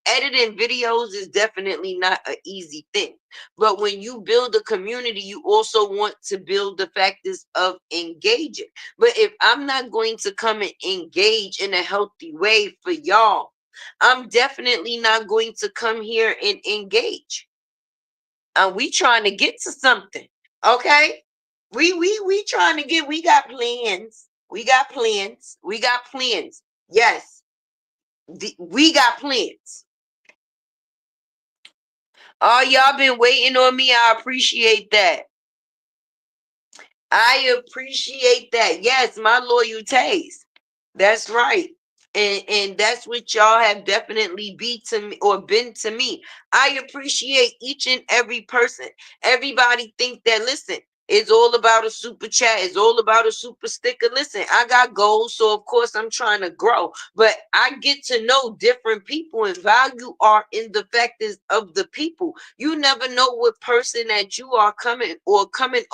Speaker 1: editing videos is definitely not an easy thing. But when you build a community, you also want to build the factors of engaging. But if I'm not going to come and engage in a healthy way for y'all, I'm definitely not going to come here and engage. We trying to get to something. Okay? We trying to get, we got plans. We got plans. We got plans. Yes. We got plans. Oh, y'all been waiting on me. I appreciate that. I appreciate that. Yes, my loyalties. That's right. And that's what y'all have definitely be to me or been to me. I appreciate each and every person. Everybody think that, listen, it's all about a super chat. It's all about a super sticker. Listen, I got goals, so of course I'm trying to grow. But I get to know different people, and value are in the factors of the people. You never know what person that you are coming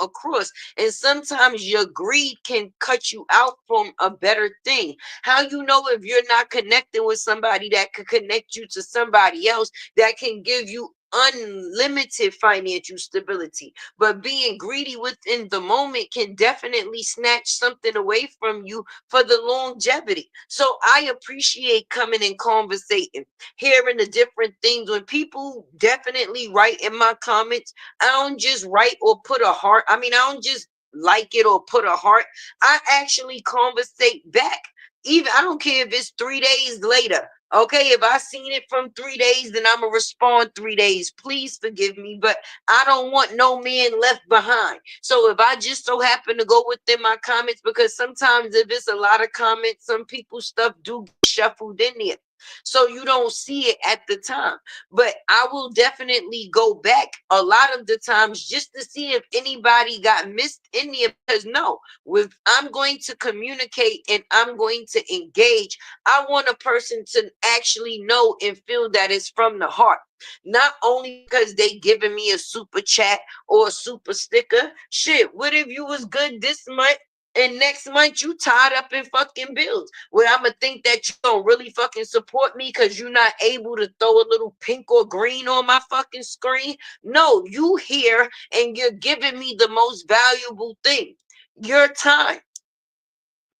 Speaker 1: across. And sometimes your greed can cut you out from a better thing. How you know if you're not connecting with somebody that could connect you to somebody else that can give you unlimited financial stability? But being greedy within the moment can definitely snatch something away from you for the longevity. So I appreciate coming and conversating, hearing the different things. When people definitely write in my comments, I don't just write or put a heart. I mean, I don't just like it or put a heart. I actually conversate back. Even I don't care if it's 3 days later. Okay, if I seen it from 3 days, then I'm gonna respond 3 days. Please forgive me, but I don't want no man left behind. So if I just so happen to go within my comments, because sometimes if it's a lot of comments, some people's stuff do get shuffled in there. So you don't see it at the time. But I will definitely go back a lot of the times just to see if anybody got missed in there. Because no, with I'm going to communicate and I'm going to engage, I want a person to actually know and feel that it's from the heart. Not only because they giving me a super chat or a super sticker. Shit, what if you was good this month and next month you tied up in fucking bills? Well, I'ma think that you don't really fucking support me because you're not able to throw a little pink or green on my fucking screen? No, you here and you're giving me the most valuable thing, your time.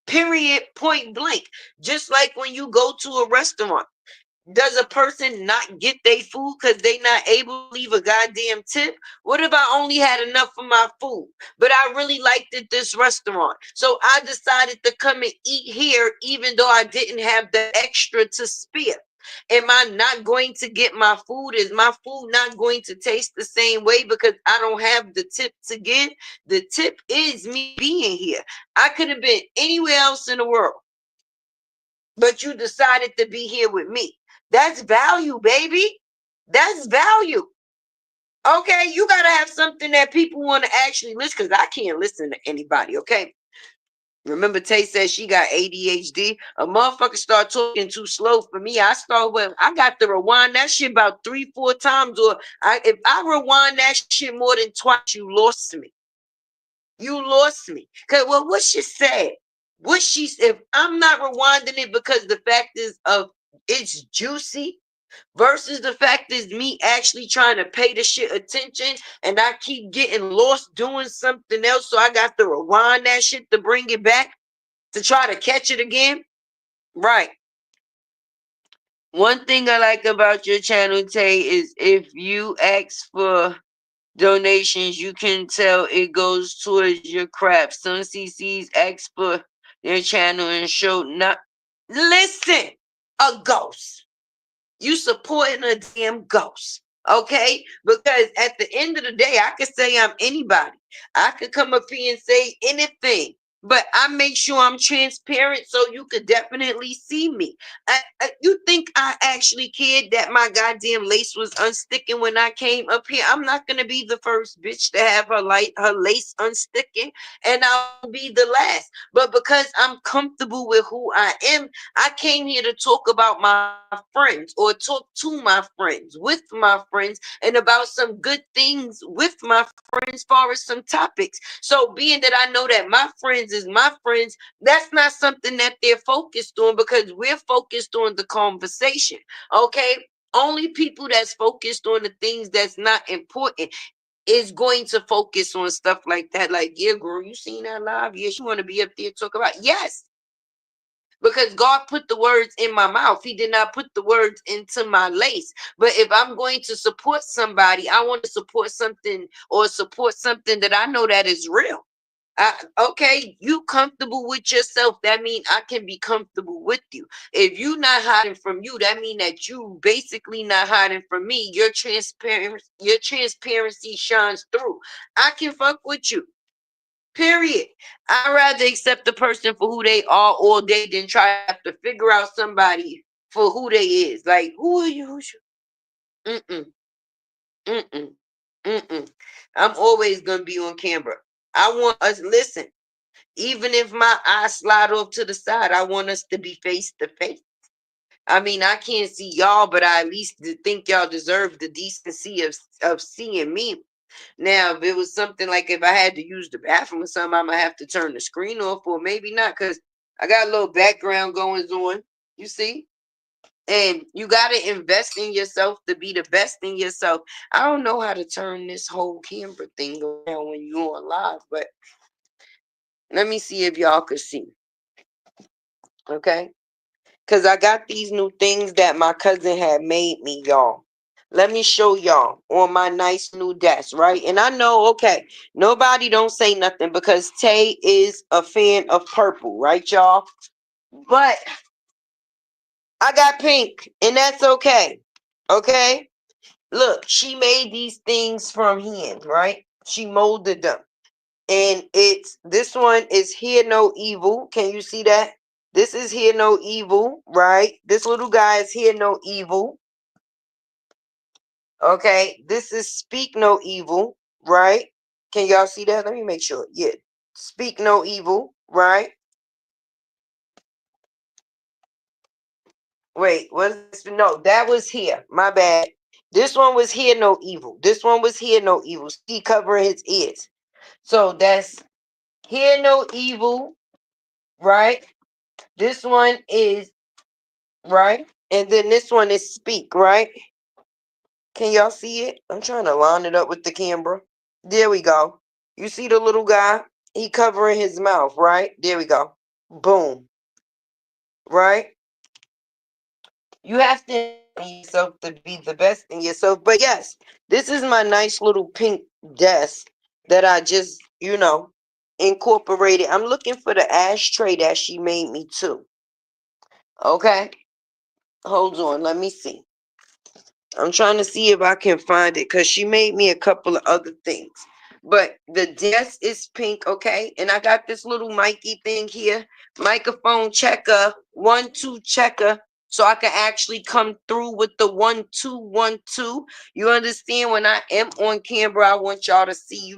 Speaker 1: Period, point blank. Just like when you go to a restaurant. Does a person not get their food because they not able to leave a goddamn tip? What if I only had enough for my food, but I really liked it this restaurant, so I decided to come and eat here even though I didn't have the extra to spare? Am I not going to get my food? Is my food not going to taste the same way because I don't have the tip to give? The tip is me being here. I could have been anywhere else in the world, but you decided to be here with me. That's value, baby. That's value. Okay, you gotta have something that people want to actually listen, because I can't listen to anybody. Okay. Remember, Tay said she got ADHD. A motherfucker start talking too slow for me. I got to rewind that shit about 3-4 times, or if I rewind that shit more than twice, you lost me. You lost me. Cause well, what she said, if I'm not rewinding it because the fact is of it's juicy versus the fact is me actually trying to pay the shit attention and I keep getting lost doing something else. So I got to rewind that shit to bring it back to try to catch it again. Right. One thing I like about your channel, Tay, is if you ask for donations, you can tell it goes towards your craft. Some CCs ask for their channel and show not. Listen, a ghost. You supporting a damn ghost. Okay? Because at the end of the day, I could say I'm anybody. I could come up here and say anything. But I make sure I'm transparent so you could definitely see me. You think I actually cared that my goddamn lace was unsticking when I came up here? I'm not gonna be the first bitch to have her lace unsticking, and I'll be the last. But because I'm comfortable with who I am, I came here to talk about my friends or talk to my friends, with my friends, and about some good things with my friends, far as some topics. So, being that I know that my friends is my friends, that's not something that they're focused on because we're focused on the conversation. Okay. Only people that's focused on the things that's not important is going to focus on stuff like that. Like, yeah, girl, you seen that live? Yeah, she want to be up there talk about. Yes, because God put the words in my mouth. He did not put the words into my lace. But if I'm going to support somebody, I want to support something or support something that I know that is real. Okay, you comfortable with yourself. That means I can be comfortable with you. If you not hiding from you, that means that you basically not hiding from me. Your transparency shines through. I can fuck with you. Period. I'd rather accept the person for who they are all day than try to have to figure out somebody for who they is. Like, who are you? Who's you? Mm-mm. Mm-mm. Mm-mm. I'm always gonna be on camera. I want us listen. Even if my eyes slide off to the side, I want us to be face to face. I mean, I can't see y'all, but I at least think y'all deserve the decency of seeing me. Now, if it was something like if I had to use the bathroom or something, I might have to turn the screen off, or maybe not, because I got a little background going on. You see? And you got to invest in yourself to be the best in yourself. I don't know how to turn this whole camera thing around when you're on live, but let me see if y'all could see. Okay? Because I got these new things that my cousin had made me, y'all. Let me show y'all on my nice new desk, right? And I know, okay, nobody don't say nothing because Tay is a fan of purple, right, y'all? But I got pink, and that's okay. Okay? Look, she made these things from hand, right? She molded them. And this one is Hear No Evil. Can you see that? This is Hear No Evil, right? This little guy is Hear No Evil. Okay, this is Speak No Evil, right? Can y'all see that? Let me make sure. Yeah, Speak No Evil, right? Wait, was this? No, that was Here. My bad. This one was Hear No Evil. This one was Hear No Evil. He covering his ears. So that's Hear No Evil, right? This one is right, and then this one is Speak, right? Can y'all see it? I'm trying to line it up with the camera. There we go. You see the little guy? He covering his mouth, right? There we go. Boom. Right? You have to yourself to be the best in yourself. But yes, this is my nice little pink desk that I just, incorporated. I'm looking for the ashtray that she made me too. Okay? Hold on. Let me see. I'm trying to see if I can find it because she made me a couple of other things. But the desk is pink, okay? And I got this little Mikey thing here. Microphone checker, 1-2 checker. So I can actually come through with the 1-2-1-2. You understand? When I am on camera, I want y'all to see,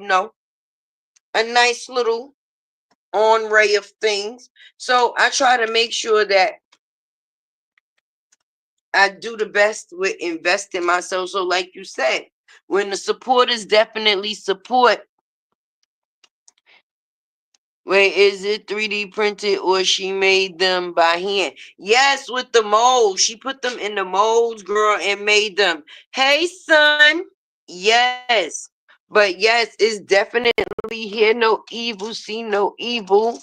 Speaker 1: a nice little on ray of things. So I try to make sure that I do the best with investing myself. So, like you said, when the supporters definitely support, wait, is it 3D printed or she made them by hand? Yes, with the molds. She put them in the molds, girl, and made them. Hey, son. Yes. But yes, it's definitely hear no evil, see no evil,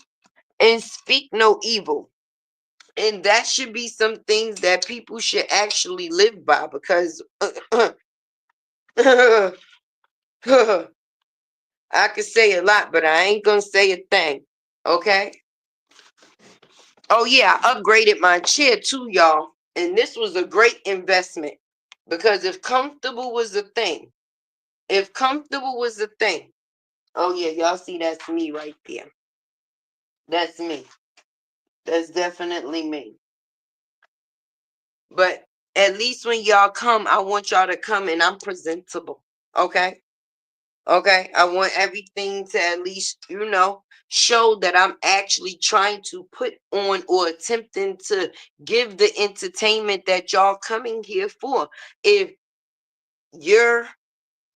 Speaker 1: and speak no evil. And that should be some things that people should actually live by because I could say a lot, but I ain't gonna say a thing. Okay. Oh yeah, I upgraded my chair too, y'all. And this was a great investment. Because if comfortable was a thing, oh yeah, y'all see that's me right there. That's me. That's definitely me. But at least when y'all come, I want y'all to come and I'm presentable. Okay. Okay, I want everything to at least, show that I'm actually trying to put on or attempting to give the entertainment that y'all coming here for. If you're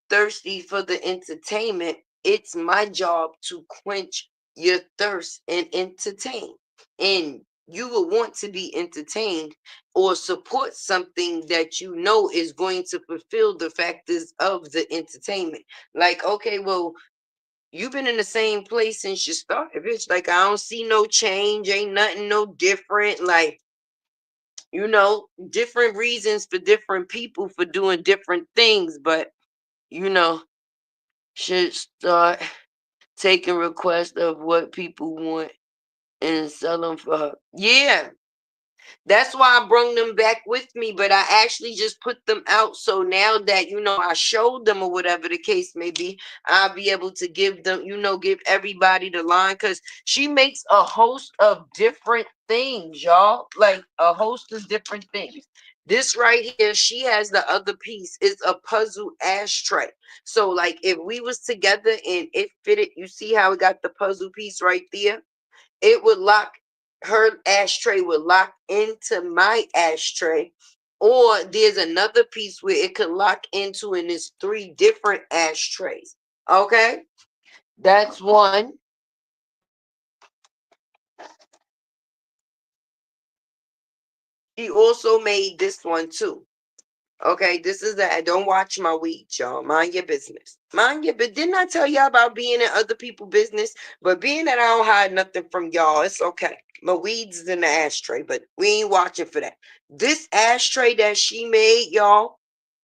Speaker 1: thirsty for the entertainment, it's my job to quench your thirst and entertain. And you will want to be entertained or support something that you know is going to fulfill the factors of the entertainment. Like, okay, well, you've been in the same place since you started, bitch. Like, I don't see no change, ain't nothing no different. Like, different reasons for different people for doing different things, but you know, should start taking requests of what people want and sell them for her. Yeah, that's why I brung them back with me, but I actually just put them out. So now that, I showed them or whatever the case may be, I'll be able to give them, give everybody the line because she makes a host of different things, y'all. Like a host of different things. This right here, she has the other piece. It's a puzzle ashtray. So like if we was together and it fitted, you see how it got the puzzle piece right there? It would lock, her ashtray would lock into my ashtray, or there's another piece where it could lock into, and it's 3 different ashtrays. Okay, that's one. She also made this one too. Okay, this is that. Don't watch my weeds, y'all. Mind your business. Mind your but didn't I tell y'all about being in other people's business? But being that I don't hide nothing from y'all, it's okay. My weeds is in the ashtray, but we ain't watching for that. This ashtray that she made, y'all,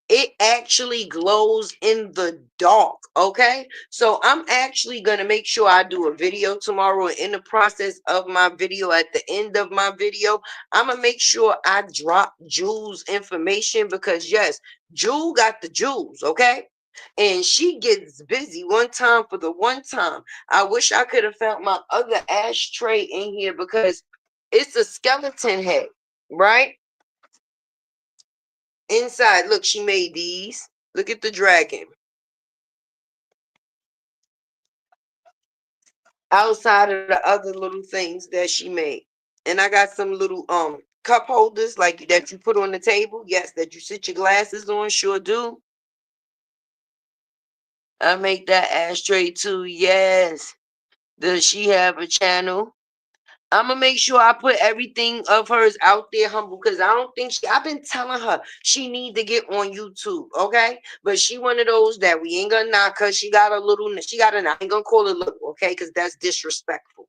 Speaker 1: it actually glows in the dark. Okay, so I'm actually gonna make sure I do a video tomorrow, and in the process of my video, at the end of my video, I'm gonna make sure I drop Jules information because yes, Jewel got the jewels. Okay, and she gets busy one time for the one time. I wish I could have found my other ashtray in here because It's a skeleton head, right? Inside, look, she made these. Look at the dragon. Outside of the other little things that she made. And I got some little cup holders like that you put on the table. Yes, that you sit your glasses on, sure do. I make that ashtray too. Yes. Does she have a channel? I'm gonna make sure I put everything of hers out there, humble, because I don't think I've been telling her she need to get on YouTube, okay? But she one of those that we ain't gonna knock her. She got a little, I ain't gonna call it little, okay? Because that's disrespectful.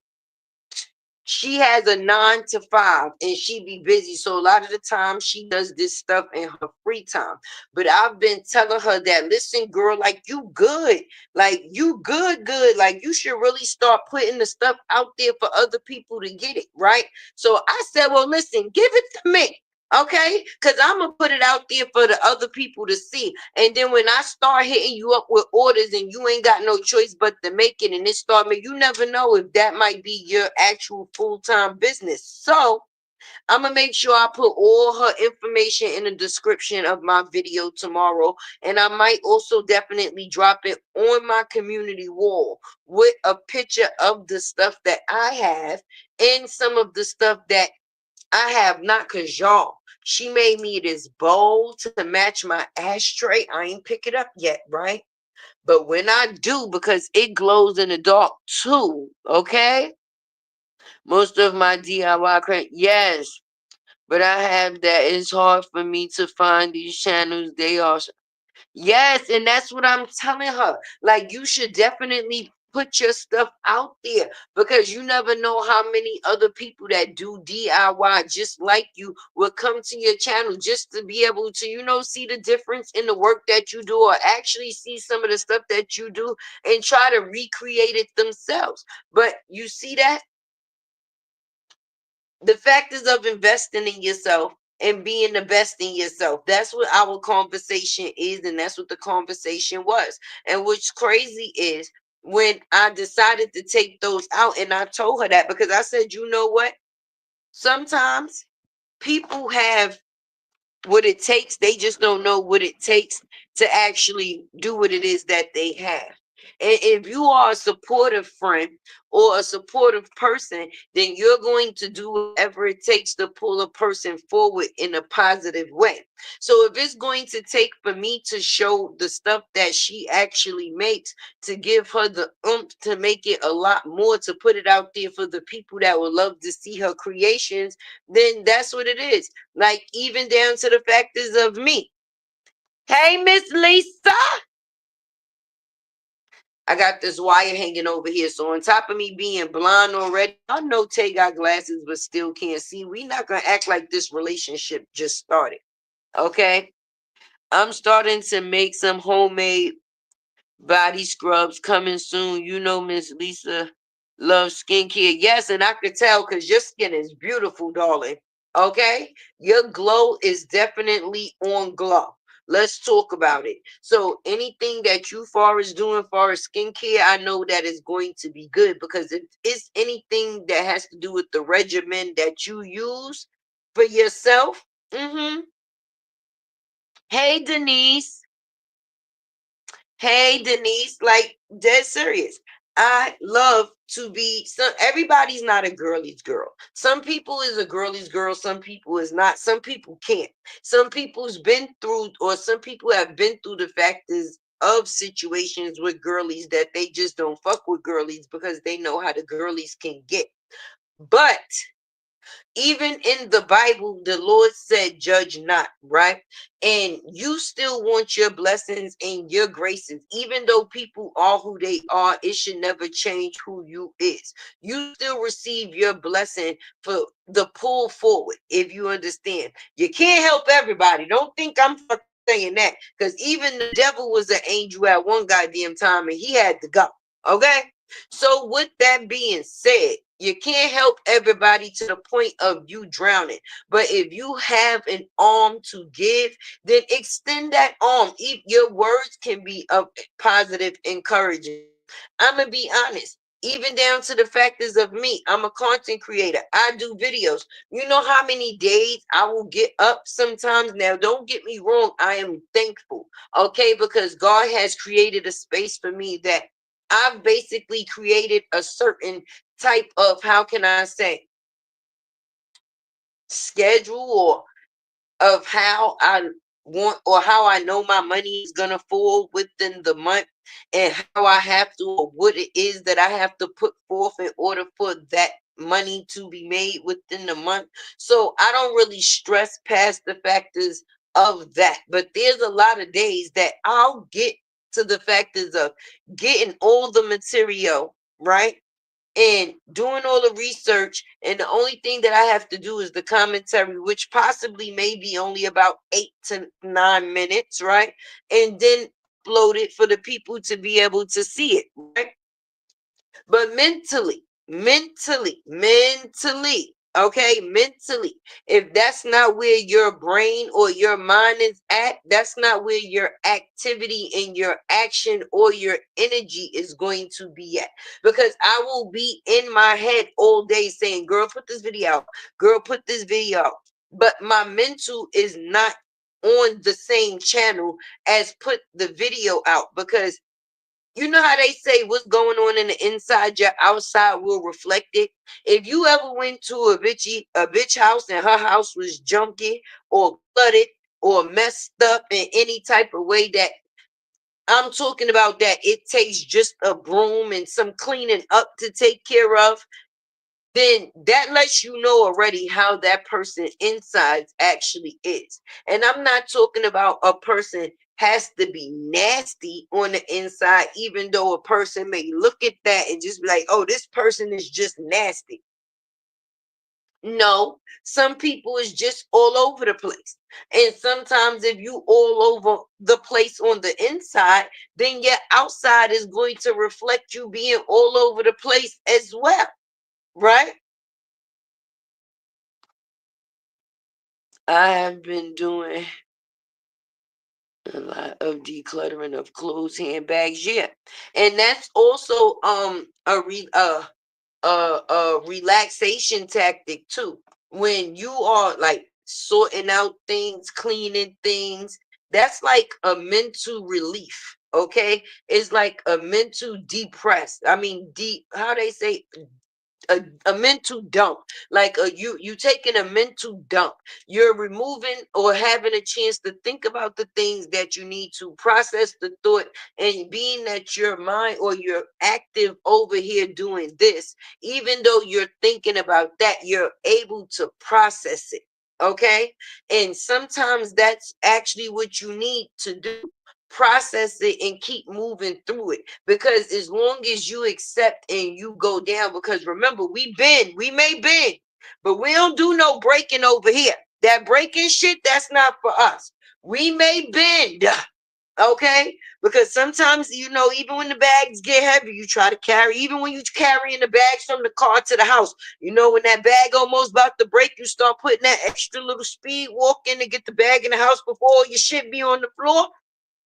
Speaker 1: She has a 9 to 5 and she be busy. So a lot of the time she does this stuff in her free time. But I've been telling her that, listen, girl, like you good. Like you good. Like you should really start putting the stuff out there for other people to get it, right? So I said, well, listen, give it to me. Okay, because I'm gonna put it out there for the other people to see. And then when I start hitting you up with orders and you ain't got no choice but to make it and it start me, you never know if that might be your actual full-time business. So I'm gonna make sure I put all her information in the description of my video tomorrow. And I might also definitely drop it on my community wall with a picture of the stuff that I have and some of the stuff that I have not, because y'all, she made me this bowl to match my ashtray. I ain't pick it up yet, right? But when I do, because it glows in the dark too, okay? Most of my DIY yes, but I have that. It's hard for me to find these channels. They are yes, and that's what I'm telling her. Like, you should definitely put your stuff out there because you never know how many other people that do DIY just like you will come to your channel just to be able to, see the difference in the work that you do or actually see some of the stuff that you do and try to recreate it themselves. But you see that? The factors of investing in yourself and being the best in yourself. That's what our conversation is, and that's what the conversation was. And what's crazy is when I decided to take those out, and I told her that because I said, you know what? Sometimes people have what it takes. They just don't know what it takes to actually do what it is that they have. And if you are a supportive friend or a supportive person, then you're going to do whatever it takes to pull a person forward in a positive way. So if it's going to take for me to show the stuff that she actually makes, to give her the oomph to make it a lot more, to put it out there for the people that would love to see her creations, then that's what it is. Like, even down to the factors of me. Hey, Miss Lisa. I got this wire hanging over here. So on top of me being blind already, I know Tay got glasses but still can't see. We not going to act like this relationship just started. Okay? I'm starting to make some homemade body scrubs coming soon. You know, Miss Lisa loves skincare. Yes, and I could tell because your skin is beautiful, darling. Okay? Your glow is definitely on glow. Let's talk about it. So anything that you far as doing far as skincare, I know that is going to be good because if it's anything that has to do with the regimen that you use for yourself. Hey, Denise. Hey, Denise, like dead serious. I love to be everybody's not a girly's girl. Some people is a girly's girl, some people is not. Some people can't. Some people's been through, or some people have been through the factors of situations with girlies that they just don't fuck with girlies because they know how the girlies can get. But even in the Bible, the Lord said, judge not, right? And you still want your blessings and your graces. Even though people are who they are, it should never change who you is. You still receive your blessing for the pull forward, if you understand. You can't help everybody. Don't think I'm fucking saying that. Because even the devil was an angel at one goddamn time and he had to go. Okay? So with that being said, you can't help everybody to the point of you drowning. But if you have an arm to give, then extend that arm. Your words can be of positive encouragement. I'm going to be honest. Even down to the factors of me. I'm a content creator. I do videos. You know how many days I will get up sometimes? Now, don't get me wrong. I am thankful, okay? Because God has created a space for me that I've basically created a certain type of, how can I say, schedule or of how I want or how I know my money is gonna fall within the month and how I have to or what it is that I have to put forth in order for that money to be made within the month. So I don't really stress past the factors of that. But there's a lot of days that I'll get to the factors of getting all the material, right? And doing all the research, and the only thing that I have to do is the commentary, which possibly may be only about 8 to 9 minutes, right? And then upload it for the people to be able to see it, right? But mentally, okay, mentally, if that's not where your brain or your mind is at, that's not where your activity and your action or your energy is going to be at. Because I will be in my head all day saying, girl, put this video out, girl, put this video out. But my mental is not on the same channel as put the video out, because you know how they say what's going on in the inside, your outside will reflect it. If you ever went to a bitch house and her house was junky or flooded or messed up in any type of way, that I'm talking about, that it takes just a broom and some cleaning up to take care of, then that lets you know already how that person inside actually is. And I'm not talking about a person has to be nasty on the inside, even though a person may look at that and just be like, oh, this person is just nasty. No, some people is just all over the place. And sometimes if you all over the place on the inside, then your outside is going to reflect you being all over the place as well, right? I have been doing a lot of decluttering of clothes, handbags, yeah, and that's also a relaxation tactic too. When you are like sorting out things, cleaning things, that's like a mental relief. Okay, it's like a mental depress. I mean, deep. How they say, a mental dump, like you taking a mental dump. You're removing or having a chance to think about the things that you need to process the thought, and being that your mind or you're active over here doing this, even though you're thinking about that, you're able to process it. Okay, and sometimes that's actually what you need to do, process it and keep moving through it. Because as long as you accept and you go down, because remember, we may bend, but we don't do no breaking over here. That breaking shit, that's not for us. We may bend, okay? Because sometimes, even when the bags get heavy, you try to carry, even when you carrying the bags from the car to the house, when that bag almost about to break, you start putting that extra little speed walk in to get the bag in the house before all your shit be on the floor.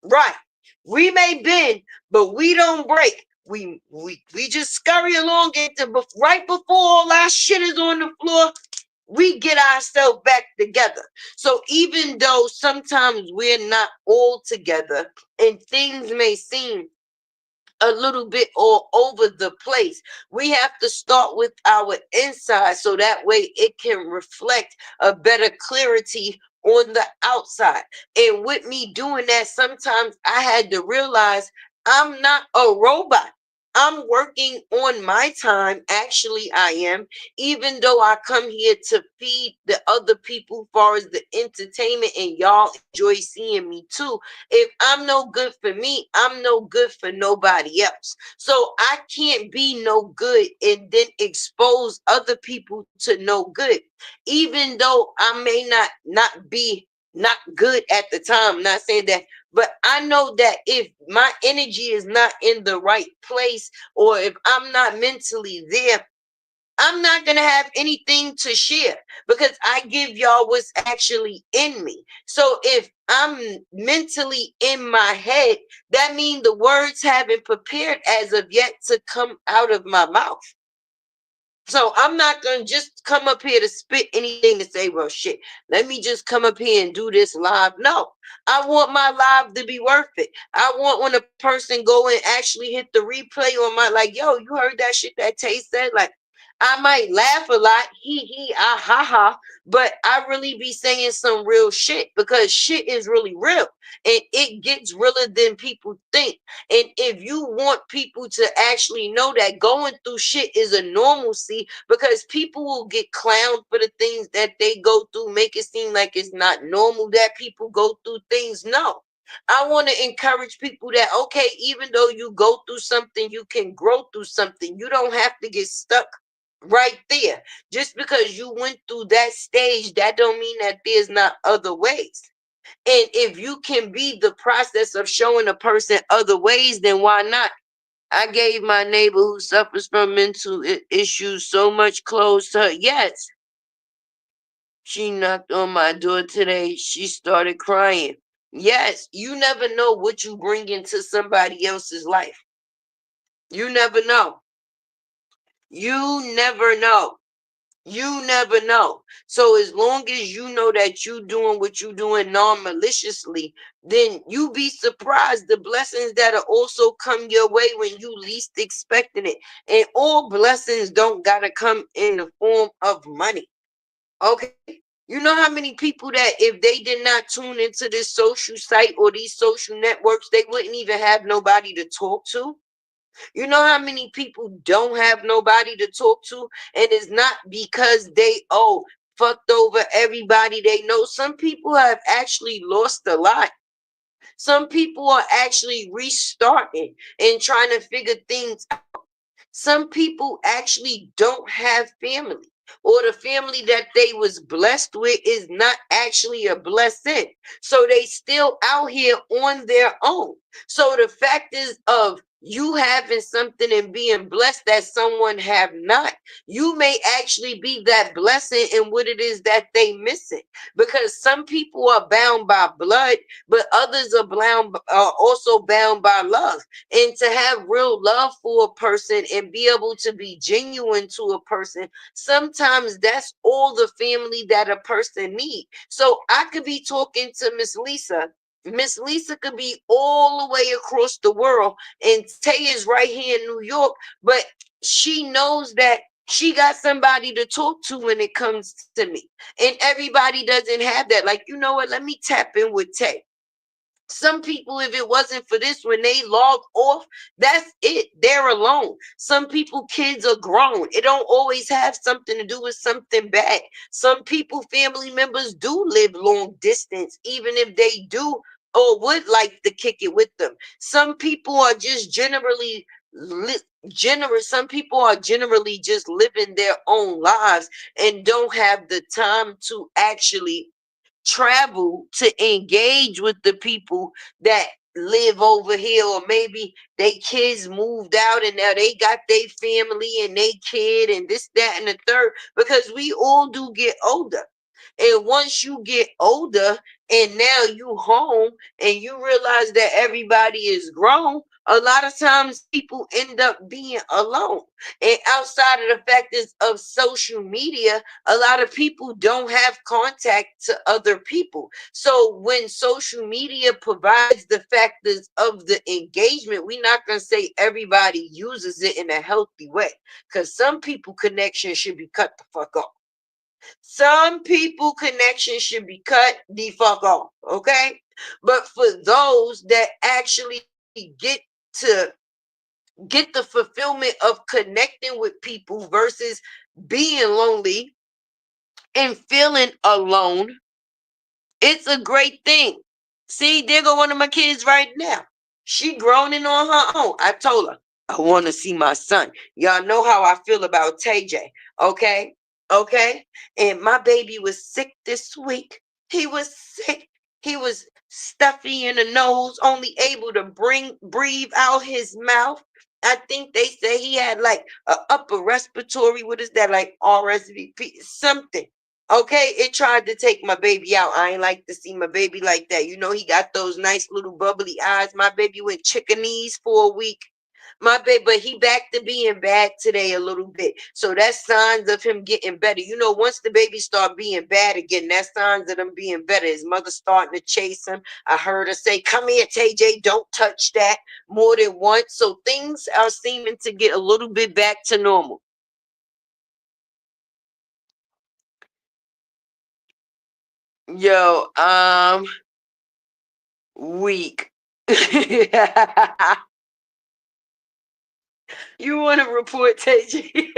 Speaker 1: Right. We may bend, but we don't break. We just scurry along into right before all our shit is on the floor, we get ourselves back together. So even though sometimes we're not all together and things may seem a little bit all over the place, we have to start with our inside so that way it can reflect a better clarity on the outside. And with me doing that, sometimes I had to realize I'm not a robot. I'm working on my time. Actually, I am. Even though I come here to feed the other people as far as the entertainment, and y'all enjoy seeing me too. If I'm no good for me, I'm no good for nobody else. So I can't be no good and then expose other people to no good. Even though I may not be not good at the time. I'm not saying that, but I know that if my energy is not in the right place, or if I'm not mentally there, I'm not going to have anything to share because I give y'all what's actually in me. So if I'm mentally in my head, that means the words haven't prepared as of yet to come out of my mouth. So I'm not gonna just come up here to spit anything and say, well, shit, let me just come up here and do this live. No, I want my live to be worth it. I want when a person go and actually hit the replay on my, like, yo, you heard that shit that Tay said? Like, I might laugh a lot, hee, ah, ha, ha, but I really be saying some real shit because shit is really real and it gets realer than people think. And if you want people to actually know that going through shit is a normalcy, because people will get clowned for the things that they go through, make it seem like it's not normal that people go through things. No. I want to encourage people that, okay, even though you go through something, you can grow through something. You don't have to get stuck right there. Just because you went through that stage, that don't mean that there's not other ways. And if you can be the process of showing a person other ways, then why not? I gave my neighbor who suffers from mental issues so much clothes to her. Yes, she knocked on my door today. She started crying. Yes, you never know what you bring into somebody else's life. You never know. You never know. You never know. So as long as you know that you doing what you doing non-maliciously, then you be surprised the blessings that'll also come your way when you least expecting it. And all blessings don't gotta come in the form of money. Okay. You know how many people that if they did not tune into this social site or these social networks, they wouldn't even have nobody to talk to? You know how many people don't have nobody to talk to, and it's not because they fucked over everybody they know. Some people have actually lost a lot. Some people are actually restarting and trying to figure things out. Some people actually don't have family, or the family that they was blessed with is not actually a blessing. So they still out here on their own. So the fact is of you having something and being blessed that someone have not, you may actually be that blessing in what it is that they missing. Because some people are bound by blood, but others are bound, also bound by love. And to have real love for a person and be able to be genuine to a person, sometimes that's all the family that a person needs. So I could be talking to Miss Lisa. Miss Lisa could be all the way across the world, and Tay is right here in New York, but she knows that she got somebody to talk to when it comes to me. And everybody doesn't have that. Like, you know what? Let me tap in with Tay. Some people, if it wasn't for this, when they log off, that's it. They're alone. Some people, kids are grown. It don't always have something to do with something bad. Some people, family members do live long distance, even if they do or would like to kick it with them. Some people are just generally generous. Some people are generally just living their own lives and don't have the time to actually travel to engage with the people that live over here, or maybe they kids moved out and now they got their family and they kid and this, that, and the third, because we all do get older. And once you get older and now you home and you realize that everybody is grown, a lot of times people end up being alone. And outside of the factors of social media, a lot of people don't have contact to other people. So when social media provides the factors of the engagement, we're not going to say everybody uses it in a healthy way, because some people connection should be cut the fuck off. Some people connection should be cut the fuck off, okay? But for those that actually to get the fulfillment of connecting with people versus being lonely and feeling alone, it's a great thing. See, there go one of my kids right now. She groaning on her own. I told her, I want to see my son. Y'all know how I feel about TJ. Okay? Okay? And my baby was sick this week. He was sick. He was stuffy in the nose, only able to breathe out his mouth. I think they say he had like a upper respiratory. What is that? Like RSVP something. Okay, it tried to take my baby out. I ain't like to see my baby like that. You know, he got those nice little bubbly eyes. My baby went chickenese for a week. My baby, but he back to being bad today a little bit. So that's signs of him getting better. You know, once the baby start being bad again, that's signs of him being better. His mother starting to chase him. I heard her say, "Come here, TJ, don't touch that," more than once. So things are seeming to get a little bit back to normal. Yo, weak. You want to report TJ?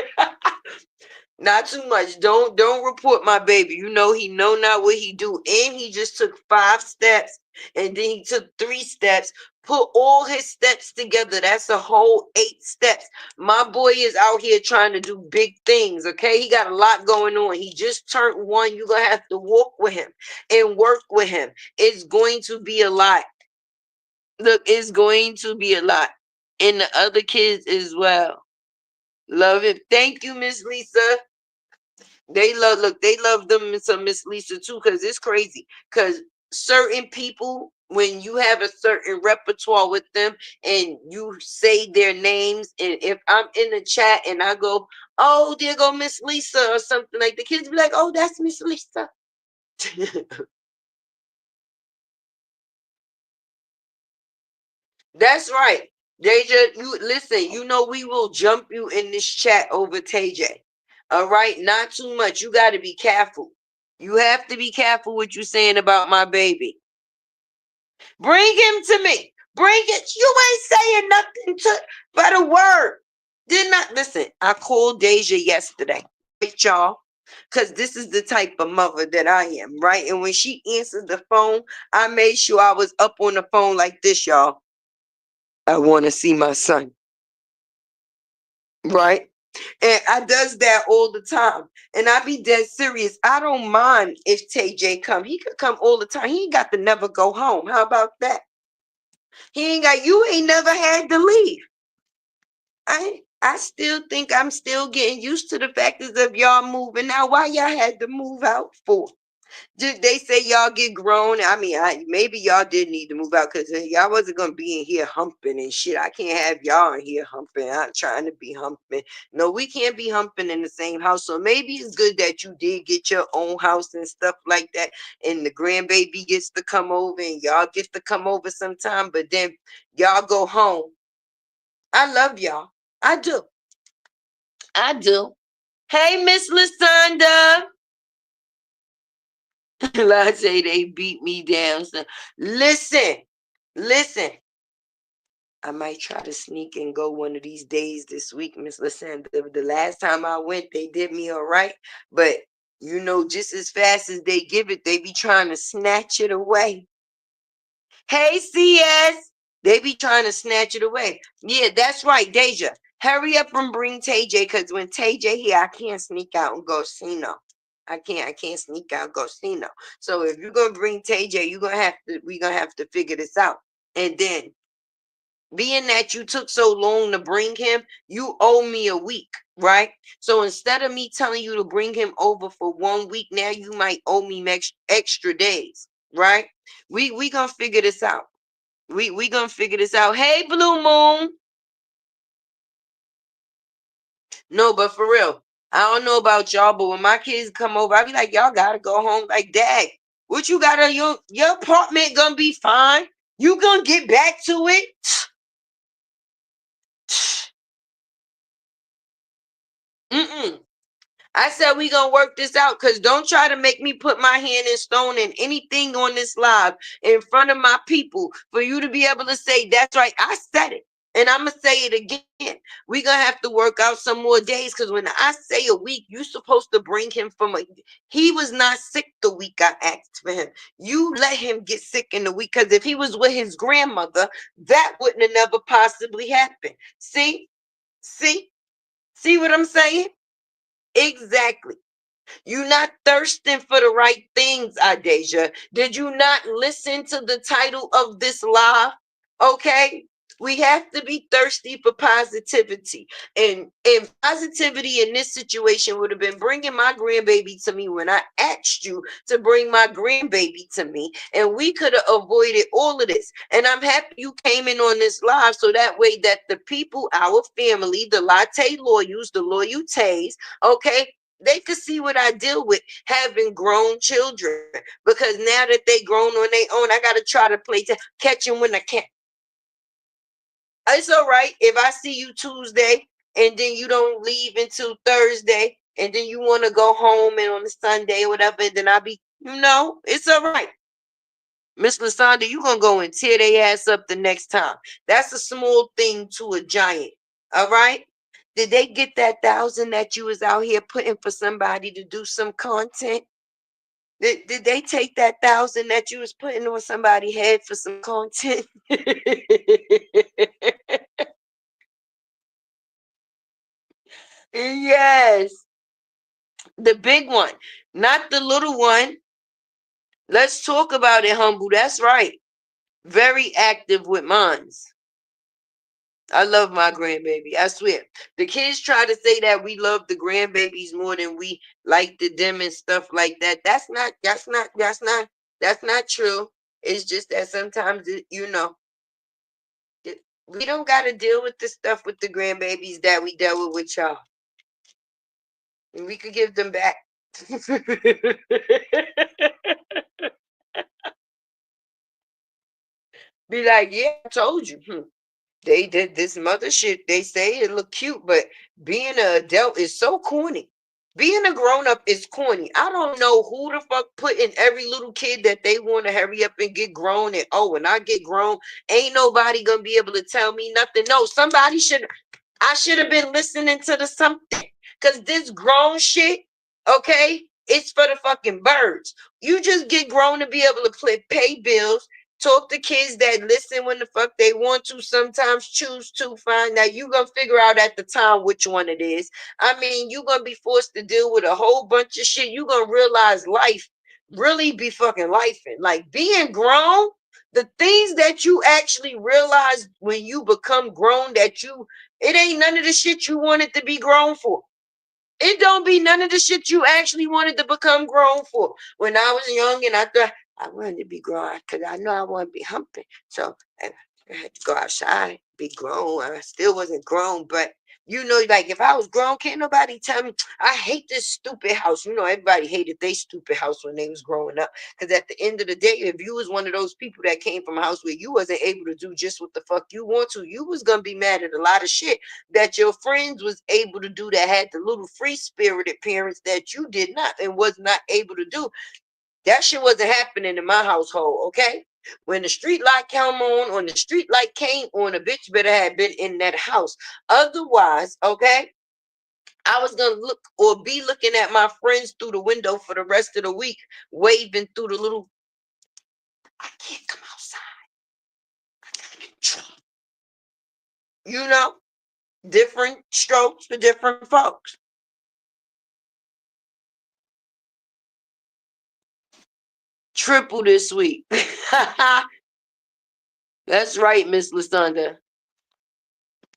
Speaker 1: Not too much. Don't report my baby. You know he know not what he do. And he just took 5 steps and then he took 3 steps. Put all his steps together. That's a whole 8 steps. My boy is out here trying to do big things. Okay. He got a lot going on. He just turned 1. You're gonna have to walk with him and work with him. It's going to be a lot. Look, it's going to be a lot. And the other kids as well. Love him. Thank you, Miss Lisa. They love look, they love them some Miss Lisa too, because it's crazy. Because certain people, when you have a certain repertoire with them and you say their names, and if I'm in the chat and I go, "Oh, there go Miss Lisa," or something, like the kids be like, "Oh, that's Miss Lisa." That's right. They just you listen, you know we will jump you in this chat over TJ. All right, not too much. You gotta be careful. You have to be careful what you're saying about my baby. Bring him to me. Bring it. You ain't saying nothing to but a word. Did not listen. I called Deja yesterday. Right, y'all? Because this is the type of mother that I am, right? And when she answered the phone, I made sure I was up on the phone like this, y'all. I want to see my son, right? And I does that all the time. And I be dead serious. I don't mind if TJ come. He could come all the time. He ain't got to never go home. How about that? He ain't got you ain't never had to leave. I still think I'm still getting used to the factors of y'all moving. Now, why y'all had to move out for? Did they say y'all get grown? I mean, maybe y'all did need to move out because y'all wasn't gonna be in here humping and shit. I can't have y'all in here humping. I'm trying to be humping. No, we can't be humping in the same house. So maybe it's good that you did get your own house and stuff like that. And the grandbaby gets to come over and y'all get to come over sometime. But then y'all go home. I love y'all. I do. I do. Hey, Miss Lasanda. Latte, they beat me down. So listen, listen. I might try to sneak and go one of these days this week, Miss Lasanda. The last time I went, they did me all right. But you know, just as fast as they give it, they be trying to snatch it away. Hey, CS. They be trying to snatch it away. Yeah, that's right, Deja. Hurry up and bring TJ, because when TJ here, I can't sneak out and go see no. I can't sneak out and go see no. So if you're gonna bring TJ, we're gonna have to figure this out. And then being that you took so long to bring him, you owe me a week, right? So instead of me telling you to bring him over for 1 week, now you might owe me extra days, right? We gonna figure this out. We gonna figure this out. Hey, Blue Moon. No, but for real, I don't know about y'all, but when my kids come over, I be like, y'all gotta go home. Like, Dad, what you gotta your apartment gonna be fine. You gonna get back to it. Mm-mm. I said we gonna work this out, because don't try to make me put my hand in stone in anything on this live in front of my people for you to be able to say that's right. I said it, and I'm gonna say it again. We gonna have to work out some more days, because when I say a week, you supposed to bring him from he was not sick the week I asked for him. You let him get sick in the week, because if he was with his grandmother, that wouldn't have never possibly happened. See, see what I'm saying? Exactly. You not thirsting for the right things, Adeja. Did you not listen to the title of this live? Okay. We have to be thirsty for positivity. And positivity in this situation would have been bringing my grandbaby to me when I asked you to bring my grandbaby to me. And we could have avoided all of this. And I'm happy you came in on this live so that way that the people, our family, the latte loyals, the loyalties, okay, they could see what I deal with having grown children. Because now that they grown on their own, I gotta try to catch them when I can. It's all right if I see you Tuesday and then you don't leave until Thursday and then you want to go home and on the Sunday or whatever, and then I'll be, it's all right. Miss Lasonda, you gonna go and tear their ass up the next time. That's a small thing to a giant. All right. Did they get that 1,000 that you was out here putting for somebody to do some content? Did they take that 1,000 that you was putting on somebody's head for some content? Yes, the big one, not the little one. Let's talk about it, humble. That's right. Very active with mines. I love my grandbaby. I swear. The kids try to say that we love the grandbabies more than we like them and stuff like that. That's not true. It's just that sometimes we don't gotta deal with the stuff with the grandbabies that we dealt with y'all. And we could give them back. Be like, yeah, I told you. They did this mother shit. They say it look cute, but being an adult is so corny. Being a grown up is corny. I don't know who the fuck put in every little kid that they want to hurry up and get grown. And when I get grown, ain't nobody gonna be able to tell me nothing. No, I should have been listening to the something. Cause this grown shit, okay, it's for the fucking birds. You just get grown to be able to pay bills, talk to kids that listen when the fuck they want to, sometimes choose to find out. You gonna figure out at the time which one it is. I mean, you gonna be forced to deal with a whole bunch of shit. You gonna realize life really be fucking lifing. Like being grown, the things that you actually realize when you become grown, it ain't none of the shit you wanted to be grown for. It don't be none of the shit you actually wanted to become grown for. When I was young and I thought I wanted to be grown because I know I want to be humping. So I had to go outside, be grown. I still wasn't grown, but like if I was grown, can't nobody tell me I hate this stupid house. Everybody hated their stupid house when they was growing up. Because at the end of the day, if you was one of those people that came from a house where you wasn't able to do just what the fuck you want to, you was gonna be mad at a lot of shit that your friends was able to do that had the little free-spirited parents that you did not and was not able to do. That shit wasn't happening in my household, okay? When the street light the street light came on, a bitch better have been in that house. Otherwise, okay, I was gonna look or be looking at my friends through the window for the rest of the week, waving through the little. I can't come outside. Different strokes for different folks. Triple this week. That's right, Miss Lasonda.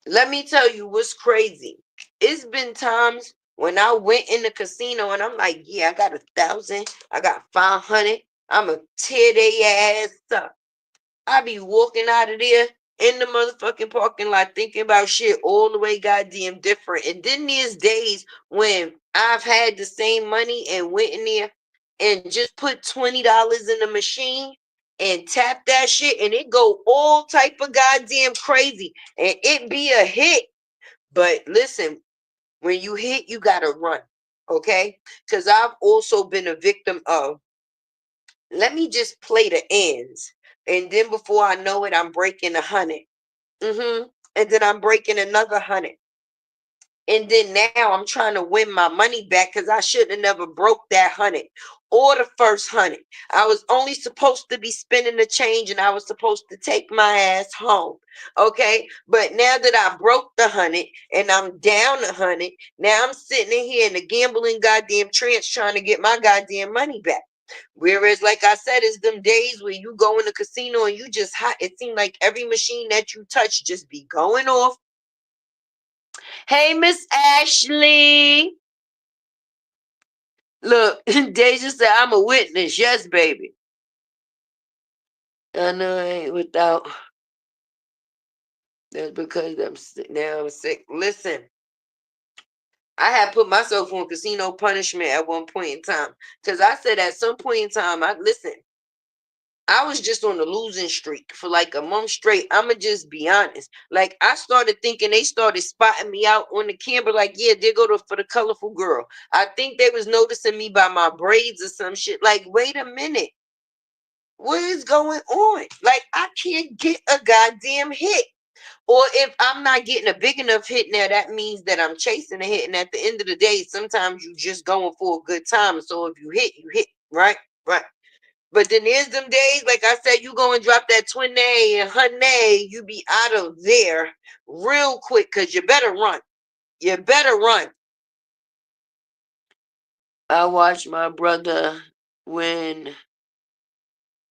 Speaker 1: Let me tell you what's crazy. It's been times when I went in the casino and I'm like, yeah, I got 1,000, I got 500, I'ma tear their ass up. I be walking out of there in the motherfucking parking lot thinking about shit all the way goddamn different. And then there's days when I've had the same money and went in there and just put $20 in the machine and tap that shit and it go all type of goddamn crazy and it be a hit. But listen, when you hit, you gotta run, okay? Because I've also been a victim of, let me just play the ends. And then before I know it, I'm breaking 100. And then I'm breaking another 100. And then now I'm trying to win my money back because I should have never broke that 100 or the first 100. I was only supposed to be spending the change and I was supposed to take my ass home. Okay. But now that I broke the 100 and I'm down 100, now I'm sitting in here in the gambling goddamn trance trying to get my goddamn money back. Whereas, like I said, it's them days where you go in the casino and you just hot. It seemed like every machine that you touch just be going off. Hey, Miss Ashley. Look, Deja said, I'm a witness. Yes, baby. I know I ain't without. That's because I'm sick. Now I'm sick. Listen, I had put myself on casino punishment at one point in time. Because I said at some point in time, I was just on a losing streak for like a month straight. I'ma just be honest. Like I started thinking they started spotting me out on the camera. Like, yeah, they go for the colorful girl. I think they was noticing me by my braids or some shit. Like, wait a minute. What is going on? Like, I can't get a goddamn hit. Or if I'm not getting a big enough hit now, that means that I'm chasing a hit. And at the end of the day, sometimes you just going for a good time. So if you hit, right? Right. But then there's them days, like I said, you go and drop that twin A and honey, you be out of there real quick because you better run. You better run. I watched my brother win.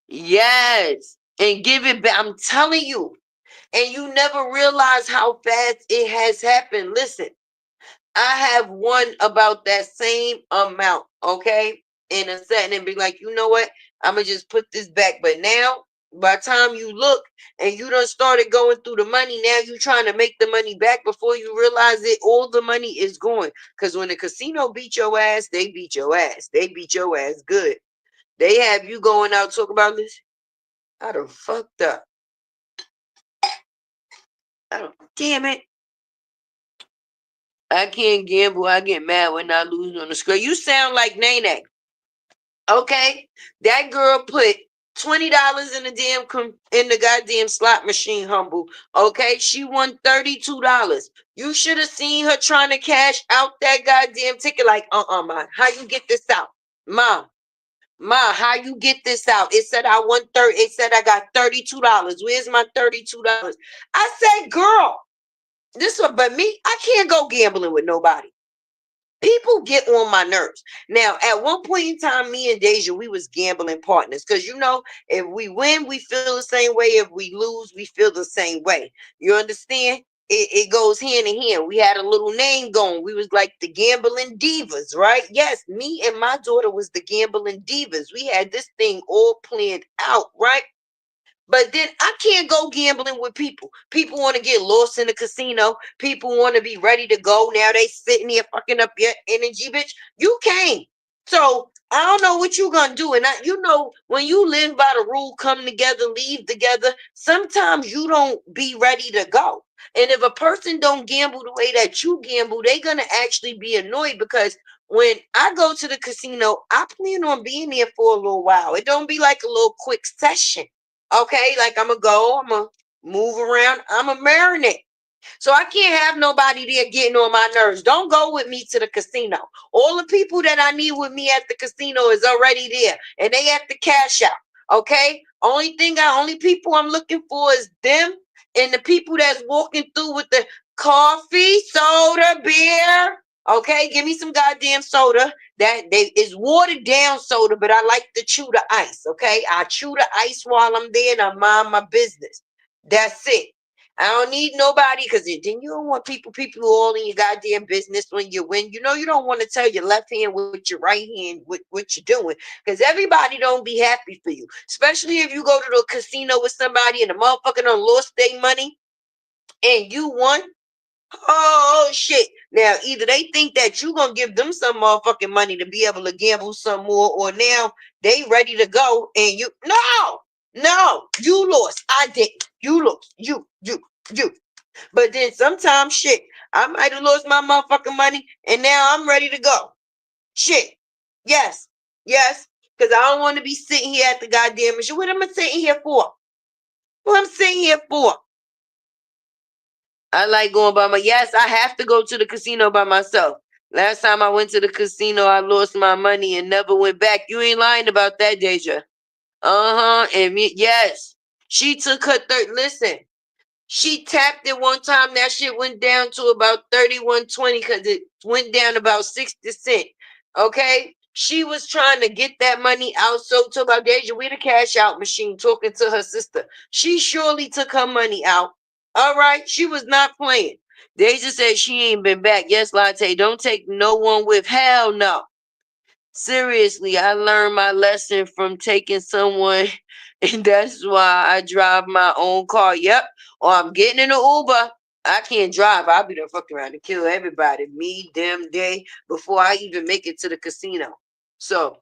Speaker 1: Yes. And give it back. I'm telling you. And you never realize how fast it has happened. Listen, I have won about that same amount, okay? In a setting and be like, you know what? I'm going to just put this back. But now, by the time you look and you done started going through the money, now you trying to make the money back before you realize it, all the money is going. Because when the casino beat your ass, they beat your ass. They beat your ass good. They have you going out talk about this. I done fucked up. Damn it. I can't gamble. I get mad when I lose on the screen. You sound like Nene. Okay, that girl put $20 in the goddamn slot machine. Humble. Okay, she won $32. You should have seen her trying to cash out that goddamn ticket. Like, ma, how you get this out, ma? Ma, how you get this out? It said I won 30. It said I got $32. Where's my $32? I said, girl, this one, but me, I can't go gambling with nobody. People get on my nerves. Now, at one point in time, me and Deja, we was gambling partners. Because, if we win, we feel the same way. If we lose, we feel the same way. You understand? It goes hand in hand. We had a little name going. We was like the gambling divas, right? Yes, me and my daughter was the gambling divas. We had this thing all planned out, right? But then I can't go gambling with people. People want to get lost in the casino. People want to be ready to go. Now they sitting here fucking up your energy, bitch. You came. So I don't know what you gonna do. And when you live by the rule, come together, leave together, sometimes you don't be ready to go. And if a person don't gamble the way that you gamble, they're gonna actually be annoyed because when I go to the casino, I plan on being there for a little while. It don't be like a little quick session. Okay, like I'm gonna move around, I'm a marinate. So I can't have nobody there getting on my nerves. Don't go with me to the casino. All the people that I need with me at the casino is already there, and they at the cash out. Okay, only people I'm looking for is them and the people that's walking through with the coffee, soda, beer. Okay, give me some goddamn soda. That is watered down soda, but I like to chew the ice. Okay, I chew the ice while I'm there and I mind my business. That's it. I don't need nobody because then you don't want people all in your goddamn business when you win. You don't want to tell your left hand with your right hand what you're doing because everybody don't be happy for you, especially if you go to the casino with somebody and the motherfucker done lost their money and you won. Oh shit. Now either they think that you gonna give them some motherfucking money to be able to gamble some more, or now they ready to go and no, you lost. I didn't. You lost. You. But then sometimes shit, I might have lost my motherfucking money and now I'm ready to go. Shit. Yes. Because I don't want to be sitting here at the goddamn machine. What am I sitting here for? What I'm sitting here for? I like going by yes, I have to go to the casino by myself. Last time I went to the casino, I lost my money and never went back. You ain't lying about that, Deja. And yes, she took her listen, she tapped it one time. That shit went down to about 31.20 because it went down about 60 cents. Okay, She was trying to get that money out. So to about Deja, we the cash out machine talking to her sister. She surely took her money out. All right. She was not playing. Deja said she ain't been back. Yes, Latte. Don't take no one with. Hell no. Seriously, I learned my lesson from taking someone, and that's why I drive my own car. Yep. Or I'm getting in an Uber. I can't drive. I'll be there fucking around to kill everybody. Me, them, they, before I even make it to the casino. So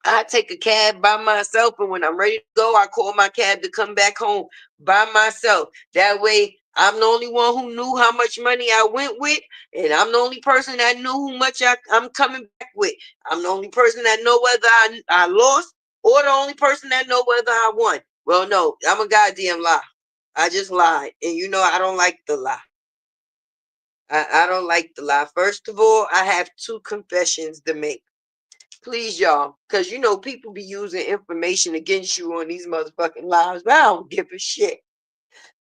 Speaker 1: I take a cab by myself, and when I'm ready to go, I call my cab to come back home by myself. That way, I'm the only one who knew how much money I went with, and I'm the only person that knew how much I'm coming back with. I'm the only person that know whether I lost, or the only person that know whether I won. Well, no, I'm a goddamn lie. I just lied, and you know I don't like the lie. I don't like the lie. First of all, I have two confessions to make. Please, y'all, because you know people be using information against you on these motherfucking lives, but I don't give a shit.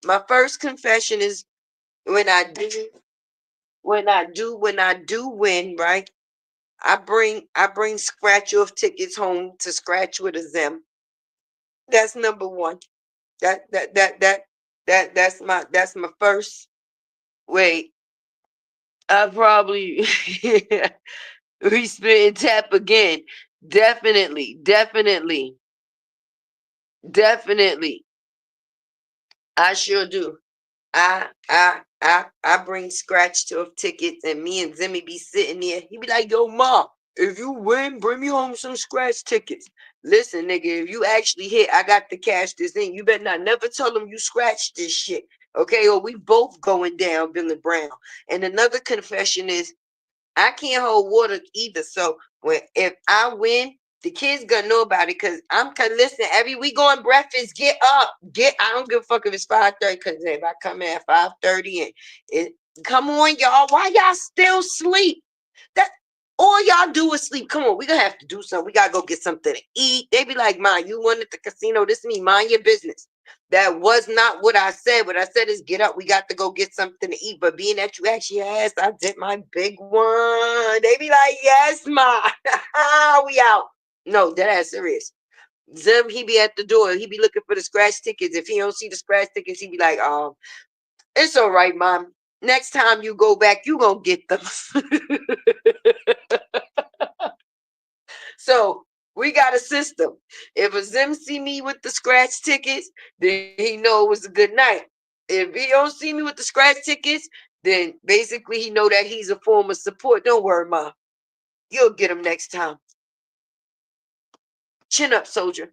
Speaker 1: My first confession is when I do win, right? I bring scratch off tickets home to scratch with a Zim. That's number one. That's my first. Wait, I probably we spit tap again. Definitely, definitely, definitely. I sure do. I bring scratch to tickets, and me and Zimmy be sitting there. He be like, "Yo, ma, if you win, bring me home some scratch tickets." Listen, nigga, if you actually hit, I got to cash this in. You better not never tell them you scratched this shit, okay? Or we both going down, Billy Brown. And another confession is I can't hold water either. So if I win, the kids gonna know about it because I'm cause listen, every we going breakfast, get up. I don't give a fuck if it's 5:30, because if I come in at 5:30 and it come on, y'all. Why y'all still sleep? That all y'all do is sleep. Come on, we gonna have to do something. We gotta go get something to eat. They be like, "Mom, you won at the casino. This me, mind your business." That was not what I said. What I said is get up. We got to go get something to eat. But being that you actually asked, I did my big one. They be like, yes, ma. We out. No, that ass serious. Zim, he be at the door. He be looking for the scratch tickets. If he don't see the scratch tickets, he be like, it's all right, mom. Next time you go back, you gonna get them. So we got a system. If a Zim see me with the scratch tickets, then he know it was a good night. If he don't see me with the scratch tickets, then basically he know that he's a form of support. Don't worry, ma. You'll get him next time. Chin up, soldier.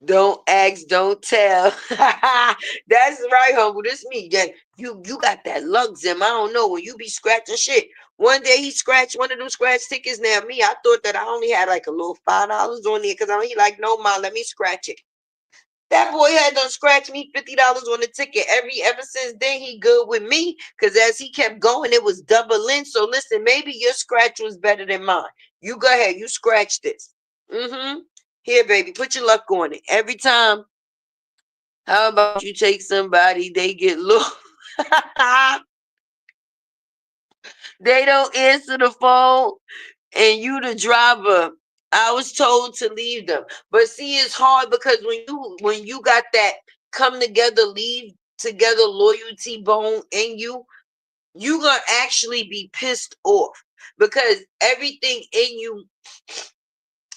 Speaker 1: Don't ask, don't tell. That's right, humble. This me. Yeah, you got that luck, Zim. I don't know when you be scratching shit. One day he scratched one of them scratch tickets. Now me, I thought that I only had like a little $5 on there because he like, no, ma, let me scratch it. That boy had done scratch me $50 on the ticket. Ever since then he good with me because as he kept going, it was doubling. So listen, maybe your scratch was better than mine. You go ahead, you scratch this. Mm-hmm. Here, baby, put your luck on it. Every time. How about you take somebody, they get low. They don't answer the phone and you the driver. I was told to leave them. But see, it's hard because when you got that come together, leave together loyalty bone in you gonna actually be pissed off because everything in you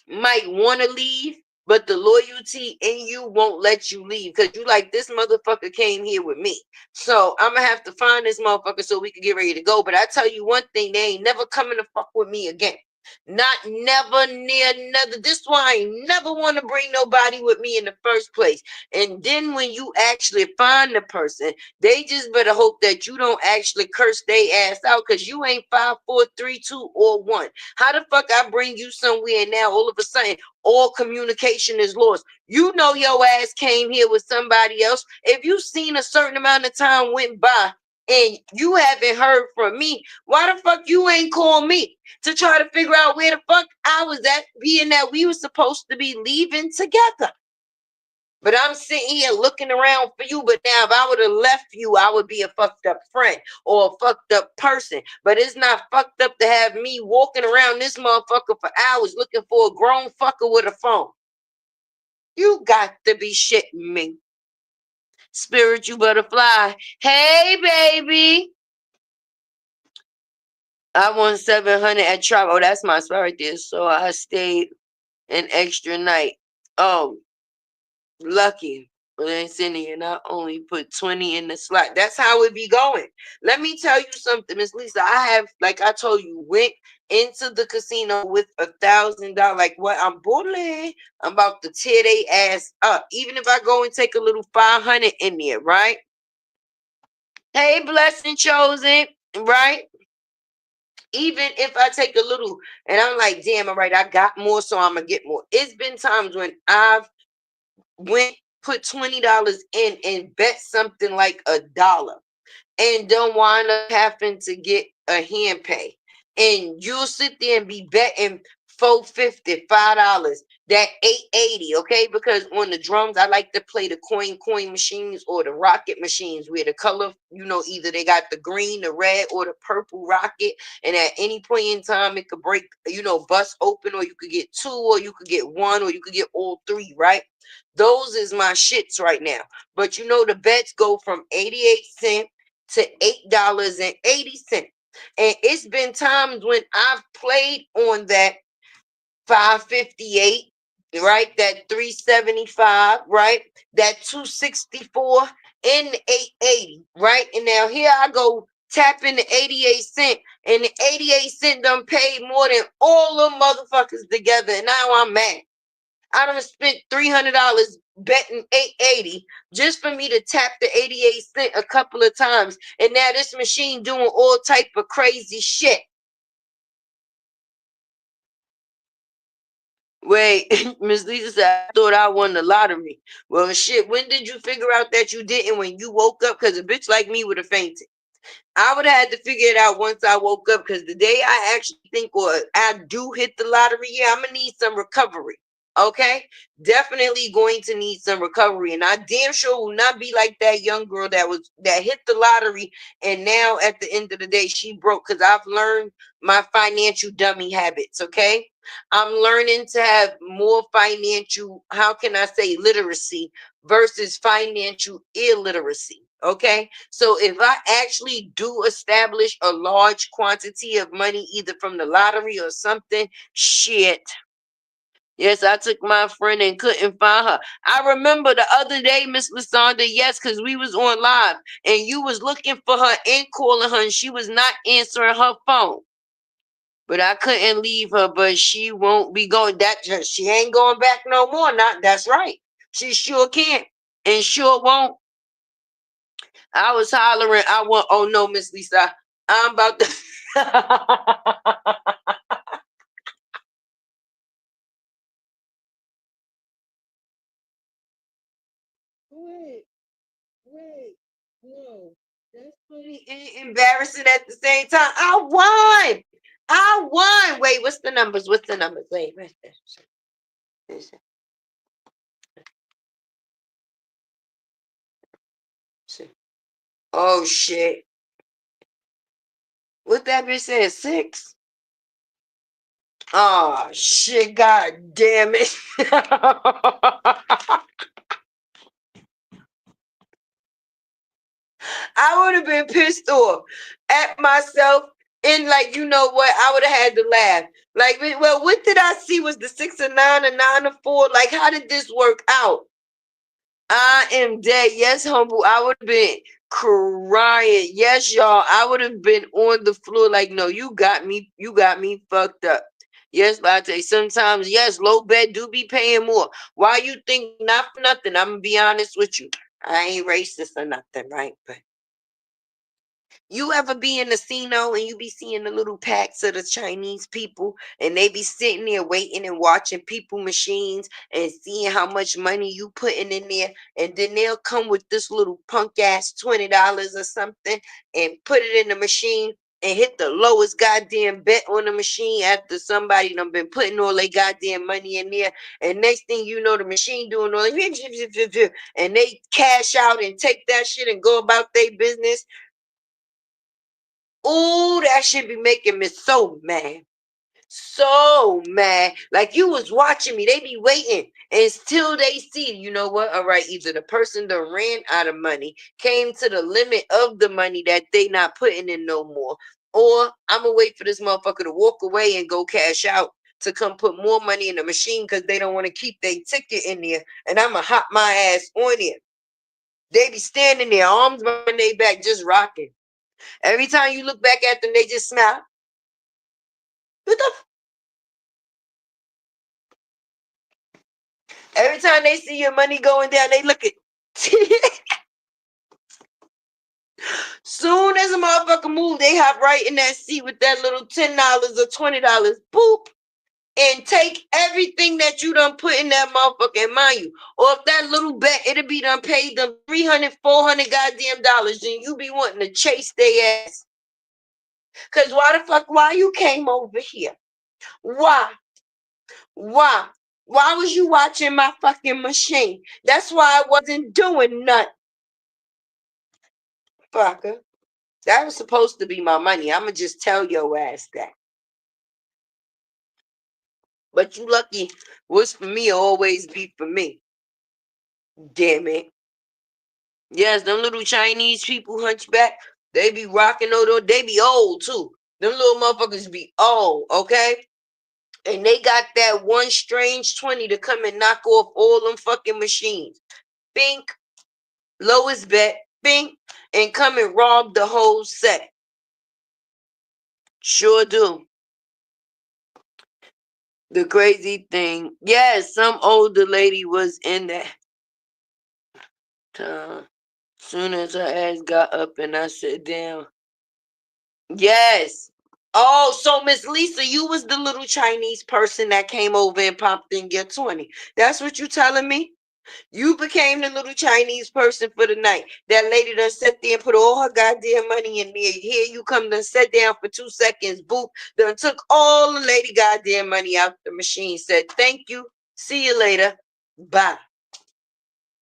Speaker 1: might want to leave, but the loyalty in you won't let you leave because you like this motherfucker came here with me. So I'm gonna have to find this motherfucker so we can get ready to go. But I tell you one thing, they ain't never coming to fuck with me again. Not never near another. This why I never want to bring nobody with me in the first place. And then when you actually find the person, they just better hope that you don't actually curse their ass out because you ain't 5, 4, 3, 2, or 1. How the fuck I bring you somewhere and now all of a sudden all communication is lost? You know your ass came here with somebody else. If you seen a certain amount of time went by and you haven't heard from me, why the fuck you ain't call me to try to figure out where the fuck I was at, being that we were supposed to be leaving together? But I'm sitting here looking around for you. But now, if I would have left you, I would be a fucked up friend or a fucked up person. But it's not fucked up to have me walking around this motherfucker for hours looking for a grown fucker with a phone. You got to be shitting me. Spiritual butterfly. Hey, baby. I won 700 at Tribe. Oh, that's my spot right there. So I stayed an extra night. Oh, lucky. But then Cindy, and I only put 20 in the slot. That's how it be going. Let me tell you something, Miss Lisa. I have, like I told you, went into the casino with $1,000. Like what? I'm bullying. I'm about to tear they ass up. Even if I go and take a little 500 in there, right? Hey, blessing chosen, right? Even if I take a little and I'm like, damn, all right, I got more, so I'm gonna get more. It's been times when I've put $20 in and bet something like $1 and don't wind up having to get a hand pay. And you'll sit there and be betting $4.50, $5, that $8.80, okay? Because on the drums, I like to play the coin machines or the rocket machines where the color, either they got the green, the red, or the purple rocket. And at any point in time, it could break, bust open, or you could get two, or you could get one, or you could get all three, right? Those is my shits right now. But the bets go from 88 cents to $8.80. And it's been times when I've played on that 558, right? That 375, right? That 264 and the 880, right? And now here I go tapping the 88 cent, and the 88 cent done paid more than all them motherfuckers together. And now I'm mad. I done spent $300 betting 880 just for me to tap the 88 cent a couple of times. And now this machine doing all type of crazy shit. Wait, Miss Lisa said, I thought I won the lottery. Well, shit, when did you figure out that you didn't? When you woke up? Because a bitch like me would have fainted. I would have had to figure it out once I woke up, because the day I actually think or I do hit the lottery, yeah, I'm going to need some recovery. Okay, definitely going to need some recovery, and I damn sure will not be like that young girl that hit the lottery, and now at the end of the day she broke. Because I've learned my financial dummy habits. Okay, I'm learning to have more financial, how can I say, literacy versus financial illiteracy. Okay, so if I actually do establish a large quantity of money, either from the lottery or something, shit. Yes, I took my friend and couldn't find her. I remember the other day, Miss Lasonda, yes, because we was on live and you was looking for her and calling her and she was not answering her phone. But I couldn't leave her, but she won't be going. She ain't going back no more. Not That's right. She sure can't and sure won't. I was hollering. I want. Oh no, Miss Lisa, I'm about to. Wait, wait, no, that's funny and embarrassing at the same time. I won. I won. Wait, what's the numbers? What's the numbers? Wait, oh shit. What that bitch said? 6. Oh shit! God damn it! I would have been pissed off at myself, and like, you know what? I would have had to laugh. Like, well, what did I see? Was the 6 or 9 or 9 or 4? Like, how did this work out? I am dead. Yes, humble. I would have been crying. Yes, y'all. I would have been on the floor like, no, you got me. You got me fucked up. Yes, Latte. Sometimes, yes, low bed do be paying more. Why you think? Not for nothing. I'm gonna be honest with you. I ain't racist or nothing, right? But you ever be in the casino and you be seeing the little packs of the Chinese people and they be sitting there waiting and watching people machines and seeing how much money you putting in there, and then they'll come with this little punk ass $20 or something and put it in the machine and hit the lowest goddamn bet on the machine after somebody done been putting all their goddamn money in there. And next thing you know, the machine doing all that, and they cash out and take that shit and go about their business. Ooh, that shit be making me so mad. So mad. Like you was watching me. They be waiting until they see, you know what? All right, either the person that ran out of money, came to the limit of the money that they not putting in no more. Or I'm gonna wait for this motherfucker to walk away and go cash out to come put more money in the machine because they don't want to keep their ticket in there. And I'm gonna hop my ass on it. They be standing there, arms behind their back, just rocking. Every time you look back at them, they just smile. What the Every time they see your money going down, they look at. Soon as a motherfucker move, they hop right in that seat with that little $10 or $20. Boop. And take everything that you done put in that motherfucker. And mind you, or if that little bet, it'll be done paid them 300, 400 goddamn dollars. Then you be wanting to chase their ass. Because why you came over here? Why? Why? Why was you watching my fucking machine? That's why I wasn't doing nothing. Fucker. That was supposed to be my money. I'ma just tell your ass that. But you lucky what's for me always be for me. Damn it. Yes, them little Chinese people hunchback, they be rocking though, they be old too. Them little motherfuckers be old, okay? And they got that one strange 20 to come and knock off all them fucking machines. Bink, lowest bet, bink, and come and rob the whole set. Sure do. The crazy thing, yes, some older lady was in that. Soon as her ass got up and I sat down. Yes. Oh, so Miss Lisa, you was the little Chinese person that came over and popped in your 20. That's what you telling me? You became the little Chinese person for the night. That lady done sat there and put all her goddamn money in there. Here you come, done sat down for 2 seconds. Boop. Done took all the lady goddamn money out the machine. Said, thank you. See you later. Bye.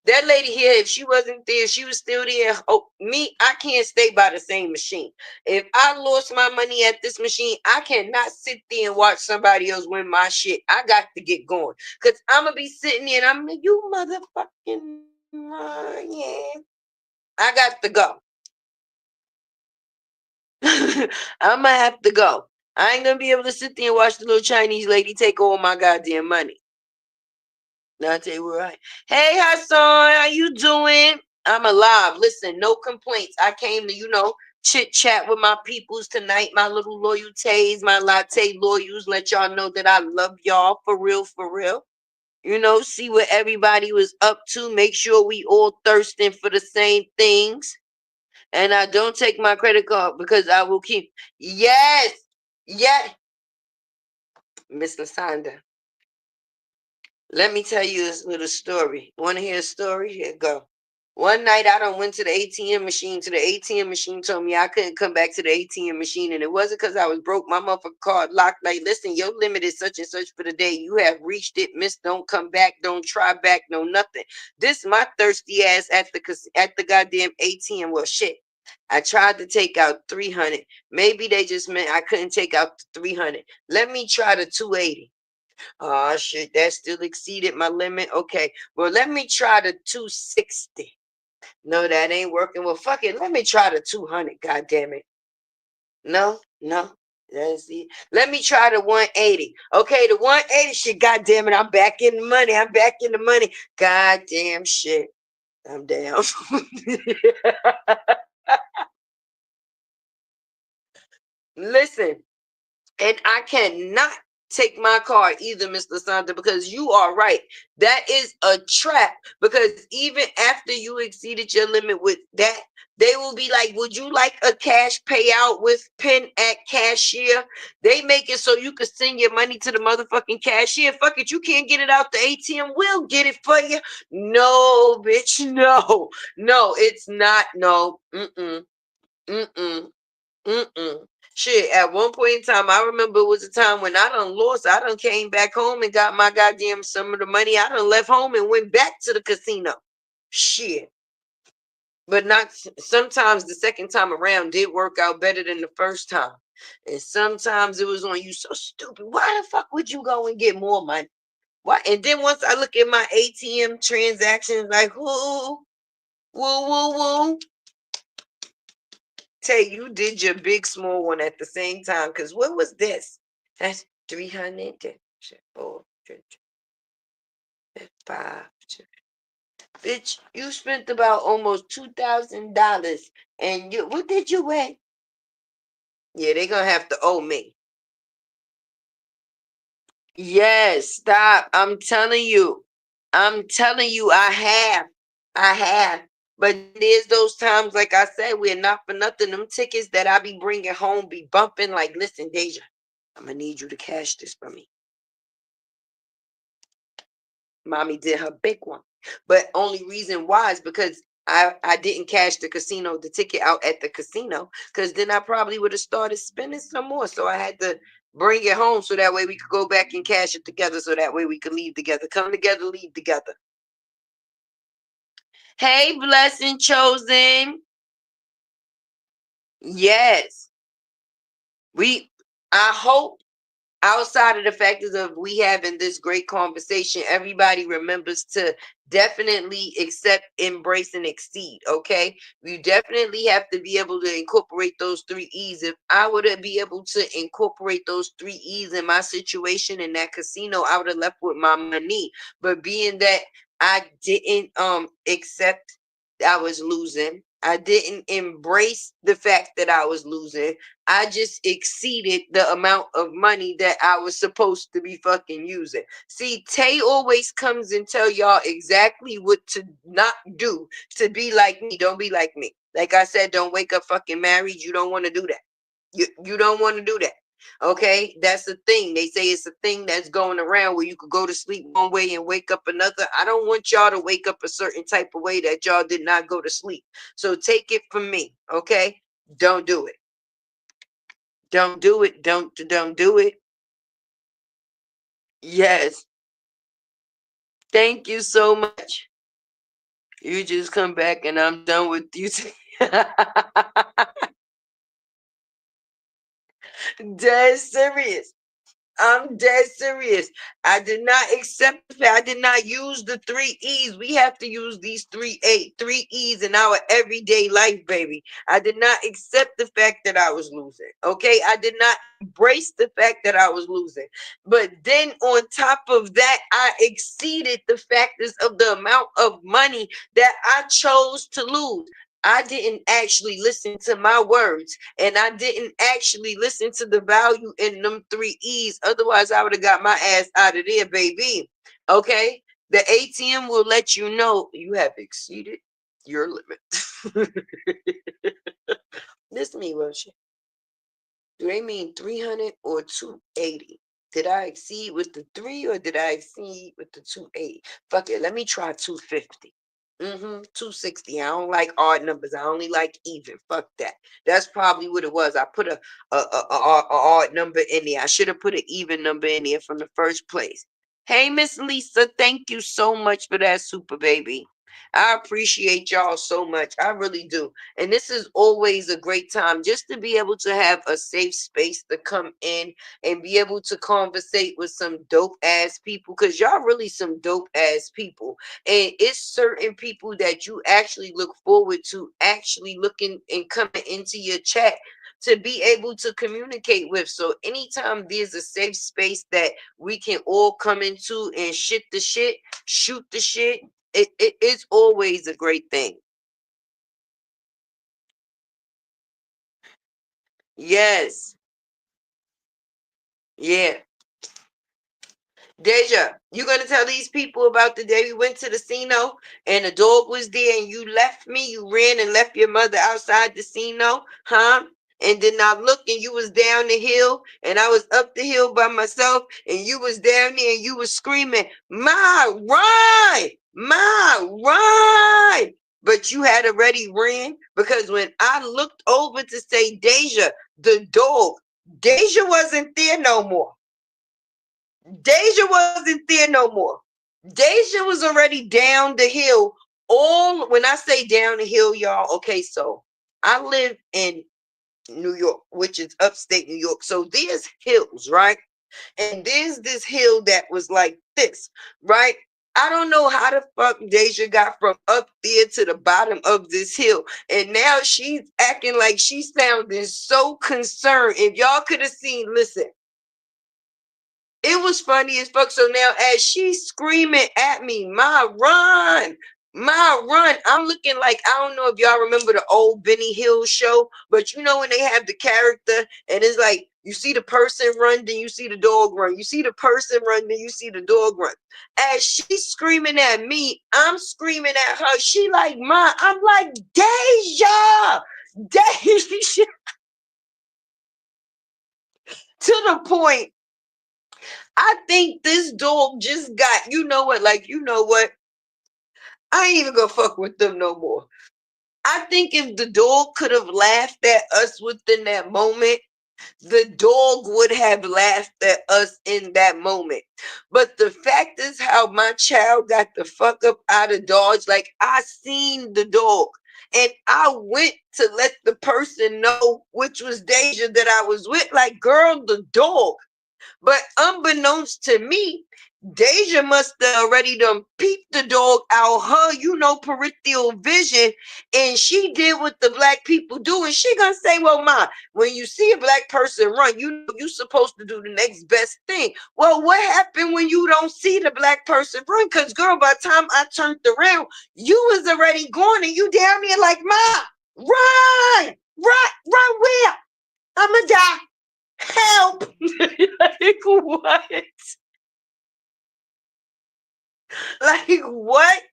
Speaker 1: That lady here, if she wasn't there, she was still there. Oh, me, I can't stay by the same machine. If I lost my money at this machine, I cannot sit there and watch somebody else win my shit. I got to get going. Because I'm going to be sitting there and I'm like, you motherfucking, yeah. I got to go. I'm going to have to go. I ain't going to be able to sit there and watch the little Chinese lady take all my goddamn money. Now I tell you what, right. Hey, Hassan, how you doing? I'm alive. Listen, no complaints. I came to, chit chat with my peoples tonight, my little loyalties, my latte loyals. Let y'all know that I love y'all for real, for real. See what everybody was up to. Make sure we all thirsting for the same things. And I don't take my credit card because I will keep. Yes. Yes. Miss Lasanda. Let me tell you this little story. Want to hear a story? Here go. One night I done went to the ATM machine. To the ATM machine told me I couldn't come back to the ATM machine. And it wasn't because I was broke. My motherfucking card locked. Like, listen, your limit is such and such for the day. You have reached it. Miss, don't come back. Don't try back. No nothing. This my thirsty ass at the goddamn ATM. Well, shit. I tried to take out 300. Maybe they just meant I couldn't take out the 300. Let me try the 280. Oh shit, that still exceeded my limit. Okay, well, let me try the 260. No, that ain't working. Well, fuck it. Let me try the 200. God damn it. No. That's it. Let me try the 180. Okay, the 180 shit. God damn it. I'm back in the money. I'm back in the money. God damn shit. I'm down. Listen. And I cannot take my card either, Mr. Santa, because you are right. That is a trap. Because even after you exceeded your limit with that, they will be like, would you like a cash payout with PIN at cashier? They make it so you can send your money to the motherfucking cashier. Fuck it, you can't get it out the ATM. We'll get it for you. No, bitch, no. No, it's not. No. Mm-mm. Mm-mm. Mm-mm. Shit, at one point in time, I remember it was a time when I done lost. I done came back home and got my goddamn some of the money. I done left home and went back to the casino. Shit. But not sometimes the second time around did work out better than the first time. And sometimes it was on you so stupid. Why the fuck would you go and get more money? Why? And then once I look at my ATM transactions, like, woo, woo, woo, woo. Tay, you did your big small one at the same time. Because what was this? That's 300, 4, 5. Bitch, you spent about almost $2,000. And you, what did you weigh? Yeah, they're going to have to owe me. Yes, stop. I'm telling you. I have. But there's those times, like I said, we're not for nothing. Them tickets that I be bringing home be bumping like, listen, Deja, I'm going to need you to cash this for me. Mommy did her big one. But only reason why is because I didn't cash the ticket out at the casino, because then I probably would have started spending some more. So I had to bring it home so that way we could go back and cash it together, so that way we could leave together. Come together, leave together. Hey, Blessing Chosen. Yes. I hope outside of the factors of we having this great conversation, everybody remembers to definitely accept, embrace, and exceed. Okay, you definitely have to be able to incorporate those 3 E's. If I would have be able to incorporate those 3 E's in my situation in that casino, I would have left with my money. But being that I didn't accept I was losing, I didn't embrace the fact that I was losing, I just exceeded the amount of money that I was supposed to be fucking using. See, Tay always comes and tell y'all exactly what to not do to be like me. Don't be like me. Like I said, don't wake up fucking married. You don't want to do that. You don't want to do that. Okay, that's the thing. They say it's a thing that's going around where you could go to sleep one way and wake up another. I don't want y'all to wake up a certain type of way that y'all did not go to sleep. So take it from me. Okay, don't do it. Don't do it. Don't do it. Yes. Thank you so much. You just come back and I'm done with you. Dead serious. I'm dead serious. I did not accept the fact. I did not use the 3 E's. We have to use these 3 E's in our everyday life, baby. I did not accept the fact that I was losing. Okay. I did not embrace the fact that I was losing. But then on top of that, I exceeded the factors of the amount of money that I chose to lose. I didn't actually listen to my words, and I didn't actually listen to the value in them 3 E's. Otherwise, I would have got my ass out of there, baby. Okay? The ATM will let you know you have exceeded your limit. Listen to me, Russia. Do they mean 300 or 280? Did I exceed with the 3 or did I exceed with the 280? Fuck it. Let me try 250. 260. I don't like odd numbers. I only like even. Fuck that. That's probably what it was. I put a odd number in there. I should have put an even number in there from the first place. Hey, Miss Lisa, thank you so much for that super baby. I appreciate y'all so much. I really do. And this is always a great time just to be able to have a safe space to come in and be able to conversate with some dope ass people, because y'all really some dope ass people. And it's certain people that you actually look forward to actually looking and coming into your chat to be able to communicate with. So anytime there's a safe space that we can all come into and shit the shit, shoot the shit, it's always a great thing. Yes. Yeah. Deja, you gonna tell these people about the day we went to the casino and the dog was there and you left me? You ran and left your mother outside the casino, huh? And then I looked and you was down the hill and I was up the hill by myself and you was down there and you was screaming, "My run! My run!" But you had already ran, because when I looked over to say, Deja, the dog. Deja wasn't there no more. Deja wasn't there no more. Deja was already down the hill. All when I say down the hill, y'all, okay, so I live in New York, which is upstate New York. So there's hills, right? And there's this hill that was like this, right? I don't know how the fuck Deja got from up there to the bottom of this hill. And now she's acting like she's sounding so concerned. If y'all could have seen, listen, it was funny as fuck. So now as she's screaming at me, my run. I'm looking like, I don't know if y'all remember the old Benny Hill show, but you know when they have the character and it's like, you see the person run, then you see the dog run. You see the person run, then you see the dog run. As she's screaming at me, I'm screaming at her. She like, Ma, I'm like, Deja, Deja. To the point, I think this dog just got, you know what, like, you know what? I ain't even gonna fuck with them no more. I think if the dog could have laughed at us within that moment, the dog would have laughed at us in that moment. But the fact is how my child got the fuck up out of Dodge. Like, I seen the dog and I went to let the person know, which was Deja, that I was with. Like, girl, the dog. But unbeknownst to me, Deja must have already done peeped the dog out her, peripheral vision, and she did what the black people do. And she gonna say, well, Ma, when you see a black person run, you supposed to do the next best thing. Well, what happened when you don't see the black person run? Because, girl, by the time I turned around, you was already gone and you down there like, Ma, run where? I'ma die. Help. Like what? Like what?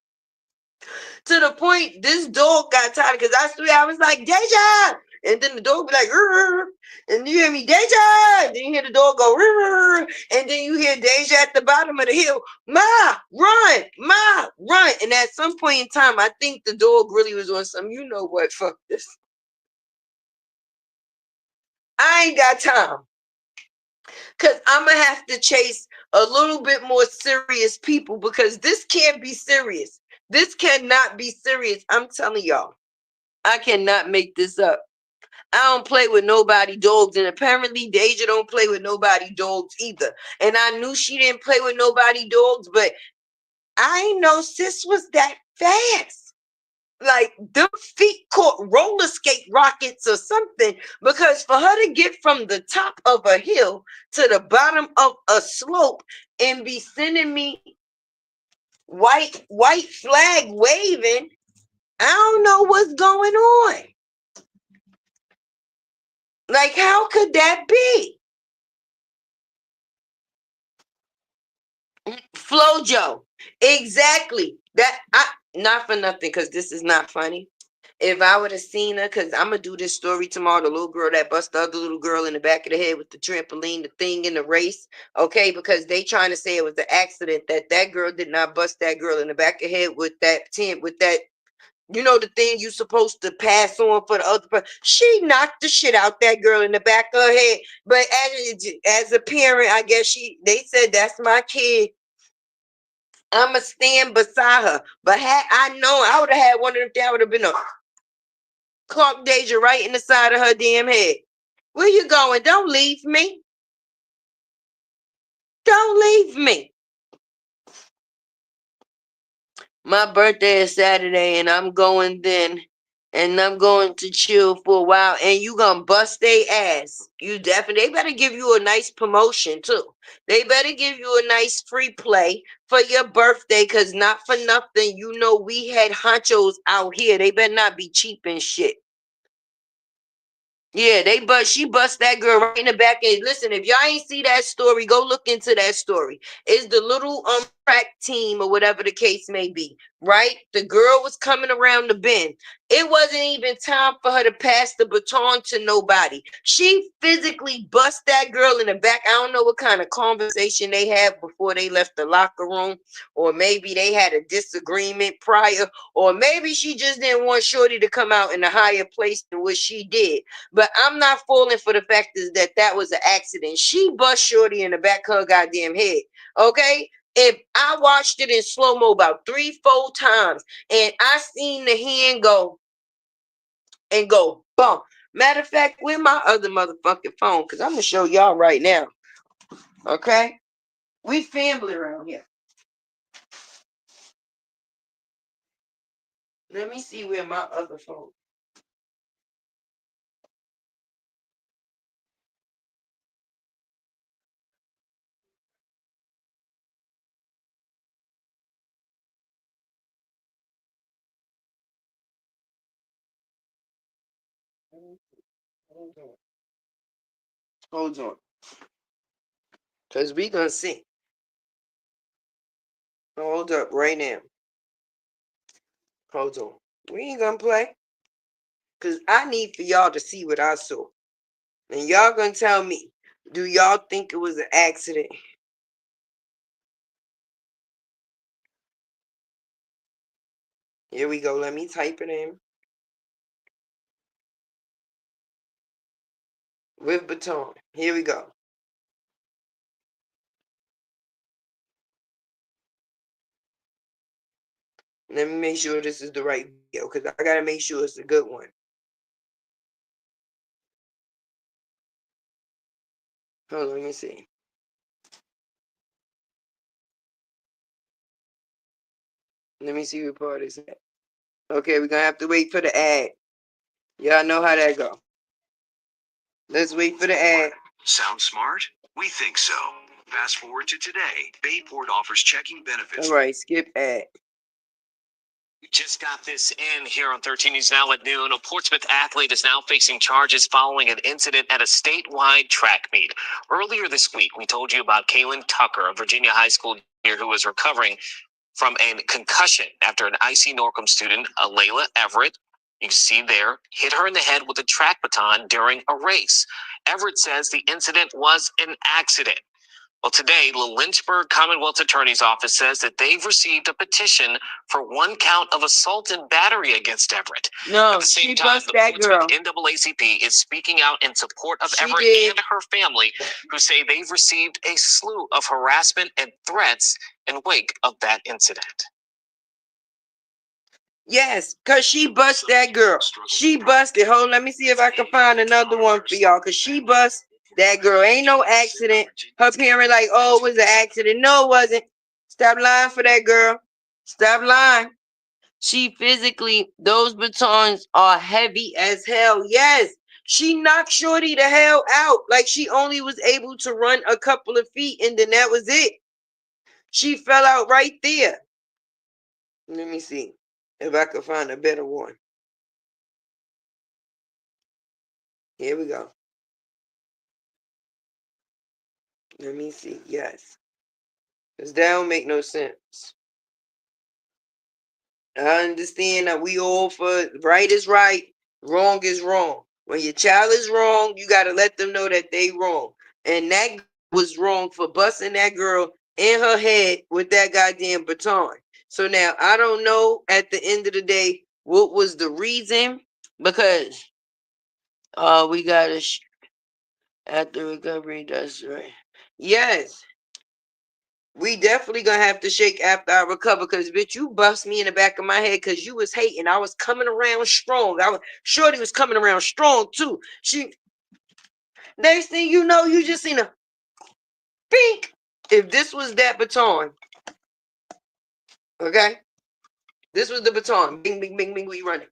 Speaker 1: To the point this dog got tired because I was like, Deja, and then the dog be like, rrr, and you hear me, Deja, then you hear the dog go, rrr, and then you hear Deja at the bottom of the hill, Ma, run. And at some point in time, I think the dog really was on some, you know what, fuck this. I ain't got time. Because I'm going to have to chase a little bit more serious people because this can't be serious. This cannot be serious. I'm telling y'all, I cannot make this up. I don't play with nobody dogs, and apparently Deja don't play with nobody dogs either. And I knew she didn't play with nobody dogs, but I ain't know sis was that fast. Like them feet caught roller skate rockets or something, because for her to get from the top of a hill to the bottom of a slope and be sending me white flag waving, I don't know what's going on. Like, how could that be? Flojo. Exactly. Not for nothing, because this is not funny. If I would have seen her, because I'm going to do this story tomorrow, the little girl that bust the other little girl in the back of the head with the trampoline, the thing in the race, okay, because they trying to say it was an accident, that girl did not bust that girl in the back of the head with that the thing you supposed to pass on for the other person. She knocked the shit out that girl in the back of her head. But as a parent, I guess they said, that's my kid, I'ma stand beside her. But had I known, I would have had one of them down, would have been a Clark Deja right in the side of her damn head. Where you going? Don't leave me. Don't leave me. My birthday is Saturday and I'm going then. And I'm going to chill for a while. And you gonna bust their ass. You definitely, they better give you a nice promotion too. They better give you a nice free play for your birthday. Cause not for nothing, we had honchos out here. They better not be cheap and shit. Yeah, she bust that girl right in the back. And listen, if y'all ain't see that story, go look into that story. It's the little track team or whatever the case may be, right? The girl was coming around the bend. It wasn't even time for her to pass the baton to nobody. She physically bust that girl in the back. I don't know what kind of conversation they had before they left the locker room, or maybe they had a disagreement prior, or maybe she just didn't want Shorty to come out in a higher place than what she did. But I'm not falling for the fact is that was an accident. She bust Shorty in the back of her goddamn head. Okay? If I watched it in slow-mo about 3-4 times and I seen the hand go and go bump. Matter of fact, where my other motherfucking phone? Because I'm gonna show y'all right now. Okay? We family around here. Let me see where my other phone. Hold on. Hold on. Because we gonna see. Hold up right now. Hold on. We ain't gonna play. Because I need for y'all to see what I saw. And y'all gonna tell me, do y'all think it was an accident? Here we go. Let me type it in. With baton. Here we go. Let me make sure this is the right video because I gotta make sure it's a good one. Hold on, let me see. Let me see what part is at. Okay, we're gonna have to wait for the ad. Y'all know how that go. Let's wait for the ad.
Speaker 2: Sound smart? We think so. Fast forward to today. Bayport offers checking benefits.
Speaker 1: All right, skip ad.
Speaker 3: We just got this in here on 13 News Now at noon. A Portsmouth athlete is now facing charges following an incident at a statewide track meet. Earlier this week, we told you about Kaylin Tucker, a Virginia high school junior who was recovering from a concussion after an IC Norcom student, Layla Everett, you can see there, hit her in the head with a track baton during a race. Everett says the incident was an accident. Well, today, the Lynchburg Commonwealth Attorney's Office says that they've received a petition for 1 count of assault and battery against Everett.
Speaker 1: No,
Speaker 3: At the same
Speaker 1: she
Speaker 3: time,
Speaker 1: bust
Speaker 3: the
Speaker 1: that girl.
Speaker 3: Portsmouth NAACP is speaking out in support of
Speaker 1: She
Speaker 3: Everett
Speaker 1: did.
Speaker 3: and her family, who say they've received a slew of harassment and threats in wake of that incident.
Speaker 1: Yes, because she bust that girl. She busted. Hold on, let me see if I can find another one for y'all. Because she bust that girl. Ain't no accident. Her parent like, oh, it was an accident. No, it wasn't. Stop lying for that girl. Stop lying. She physically, those batons are heavy as hell. Yes. She knocked Shorty the hell out. Like she only was able to run a couple of feet and then that was it. She fell out right there. Let me see if I can find a better one. Here we go. Let me see. Yes. Because that don't make no sense. I understand that we all for right is right, wrong is wrong. When your child is wrong, you got to let them know that they wrong. And that was wrong for busting that girl in her head with that goddamn baton. So now I don't know at the end of the day what was the reason, because we got to at the recovery, that's right. Yes. We definitely gonna have to shake after I recover, because bitch, you bust me in the back of my head because you was hating. I was coming around strong. Shorty was coming around strong too. Next thing you know, you just seen a pink. If this was that baton, okay, this was the baton. Bing, bing, bing, bing. We running.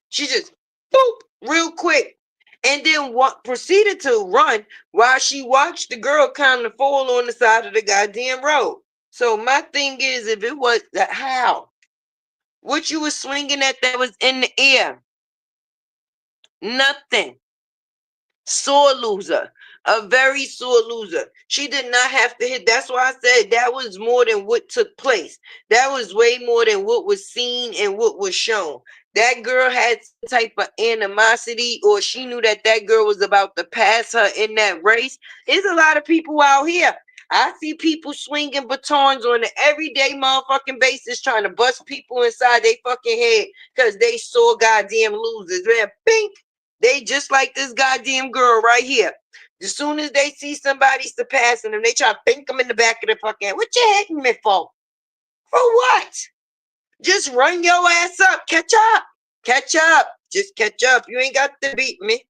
Speaker 1: She just boop real quick, and then what proceeded to run while she watched the girl kind of fall on the side of the goddamn road. So my thing is, if it was that, how? What you was swinging at that was in the air? Nothing. Sore loser. A very sore loser. She did not have to hit. That's why I said that was more than what took place. That was way more than what was seen and what was shown. That girl had some type of animosity, or she knew that that girl was about to pass her in that race. There's a lot of people out here. I see people swinging batons on an everyday motherfucking basis trying to bust people inside their fucking head because they saw goddamn losers. Man, bink. They just like this goddamn girl right here. As soon as they see somebody surpassing them, they try to think them in the back of the fucking head. What you hitting me for? For what? Just run your ass up. Catch up. Catch up. Just catch up. You ain't got to beat me.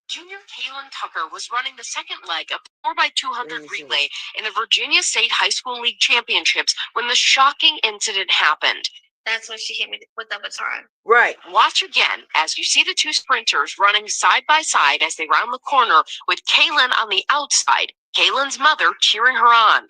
Speaker 3: Junior Kaylin Tucker was running the second leg of 4x200 relay in the Virginia State High School League Championships when the shocking incident happened. That's when she hit me with the baton.
Speaker 1: Right.
Speaker 3: Watch again as you see the two sprinters running side by side as they round the corner with Kaylin on the outside, Kaylin's mother cheering her on.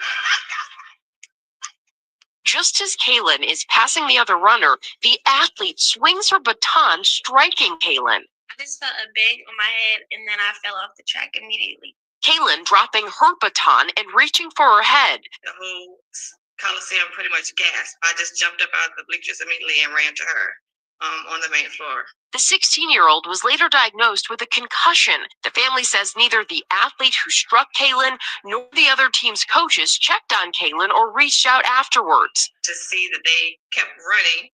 Speaker 3: Just as Kaylin is passing the other runner, the athlete swings her baton, striking Kaylin.
Speaker 4: I just felt a bang on my head, and then I fell off the track immediately.
Speaker 3: Kaylin dropping her baton and reaching for her head.
Speaker 4: The whole Coliseum pretty much gasped. I just jumped up out of the bleachers immediately and ran to her on the main floor.
Speaker 3: The 16-year-old was later diagnosed with a concussion. The family says neither the athlete who struck Kaylin nor the other team's coaches checked on Kaylin or reached out afterwards.
Speaker 4: To see that they kept running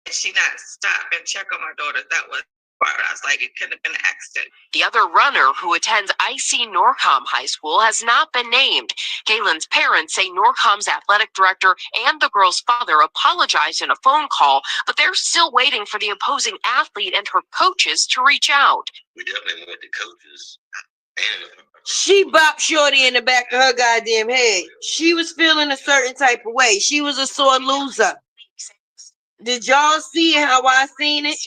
Speaker 4: and she not stop and check on my daughter, that was part. I was like, it could have been an accident.
Speaker 3: The other runner, who attends IC Norcom High School, has not been named. Kaylin's parents say Norcom's athletic director and the girl's father apologized in a phone call, but they're still waiting for the opposing athlete and her coaches to reach out.
Speaker 5: We definitely went to coaches.
Speaker 1: She bopped Shorty in the back of her goddamn head. She was feeling a certain type of way. She was a sore loser. Did y'all see how I seen it?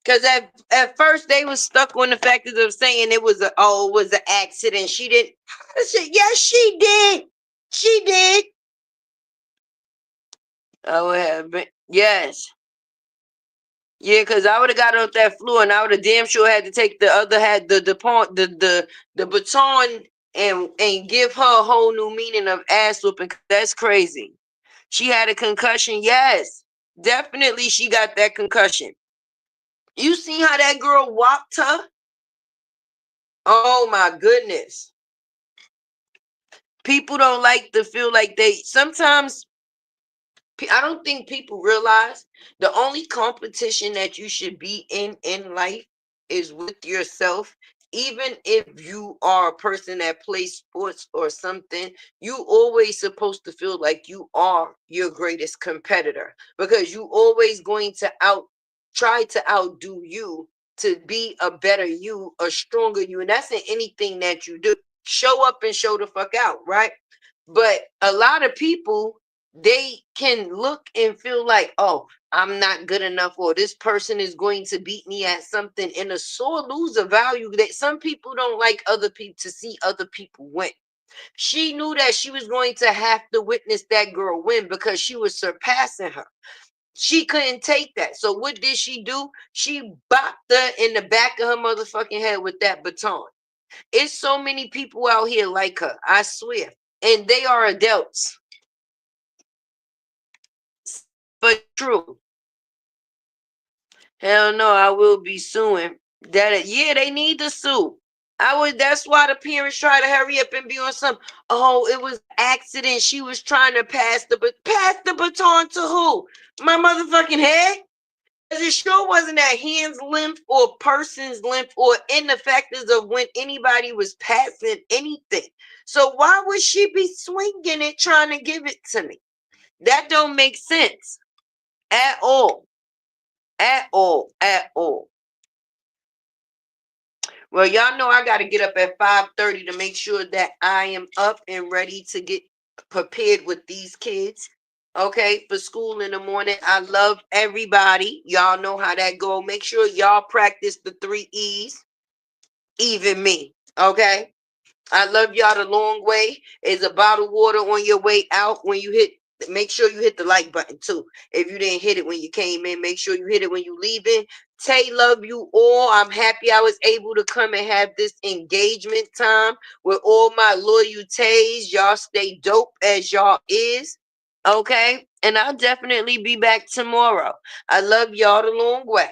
Speaker 1: Because at first they was stuck on the fact of saying it was an accident. She didn't. I said, yes, she did. She did. Yes. Yeah, because I would have got off that floor and I would have damn sure had to take the other the baton and give her a whole new meaning of ass whooping. That's crazy. She had a concussion. Yes, definitely she got that concussion. You see how that girl whopped her? Oh my goodness. People don't like to feel like sometimes I don't think people realize the only competition that you should be in life is with yourself. Even if you are a person that plays sports or something, you always supposed to feel like you are your greatest competitor, because you always going to try to outdo you, to be a better you, a stronger you. And that's in anything that you do. Show up and show the fuck out, right? But a lot of people, they can look and feel like, oh, I'm not good enough, or this person is going to beat me at something, and a sore loser value that some people don't like other people to see other people win. She knew that she was going to have to witness that girl win because she was surpassing her. She couldn't take that. So what did she do? She bopped her in the back of her motherfucking head with that baton. It's so many people out here like her, I swear. And they are adults. But true. Hell no, I will be suing. Yeah, they need to sue. That's why the parents try to hurry up and be on some. Oh, it was accident. She was trying to pass the baton to who? My motherfucking head? Because it sure wasn't that hand's length or person's length or in the factors of when anybody was passing anything. So why would she be swinging it trying to give it to me? That don't make sense at all. At all. At all. Well, y'all know I got to get up at 5:30 to make sure that I am up and ready to get prepared with these kids. Okay, for school in the morning. I love everybody. Y'all know how that go. Make sure y'all practice the 3 E's. Even me. Okay. I love y'all the long way. Is a bottle of water on your way out when you hit. Make sure you hit the like button too. If you didn't hit it when you came in, make sure you hit it when you leaving. Tay, love you all. I'm happy I was able to come and have this engagement time with all my loyal Tays. Y'all stay dope as y'all is. Okay? And I'll definitely be back tomorrow. I love y'all the long way.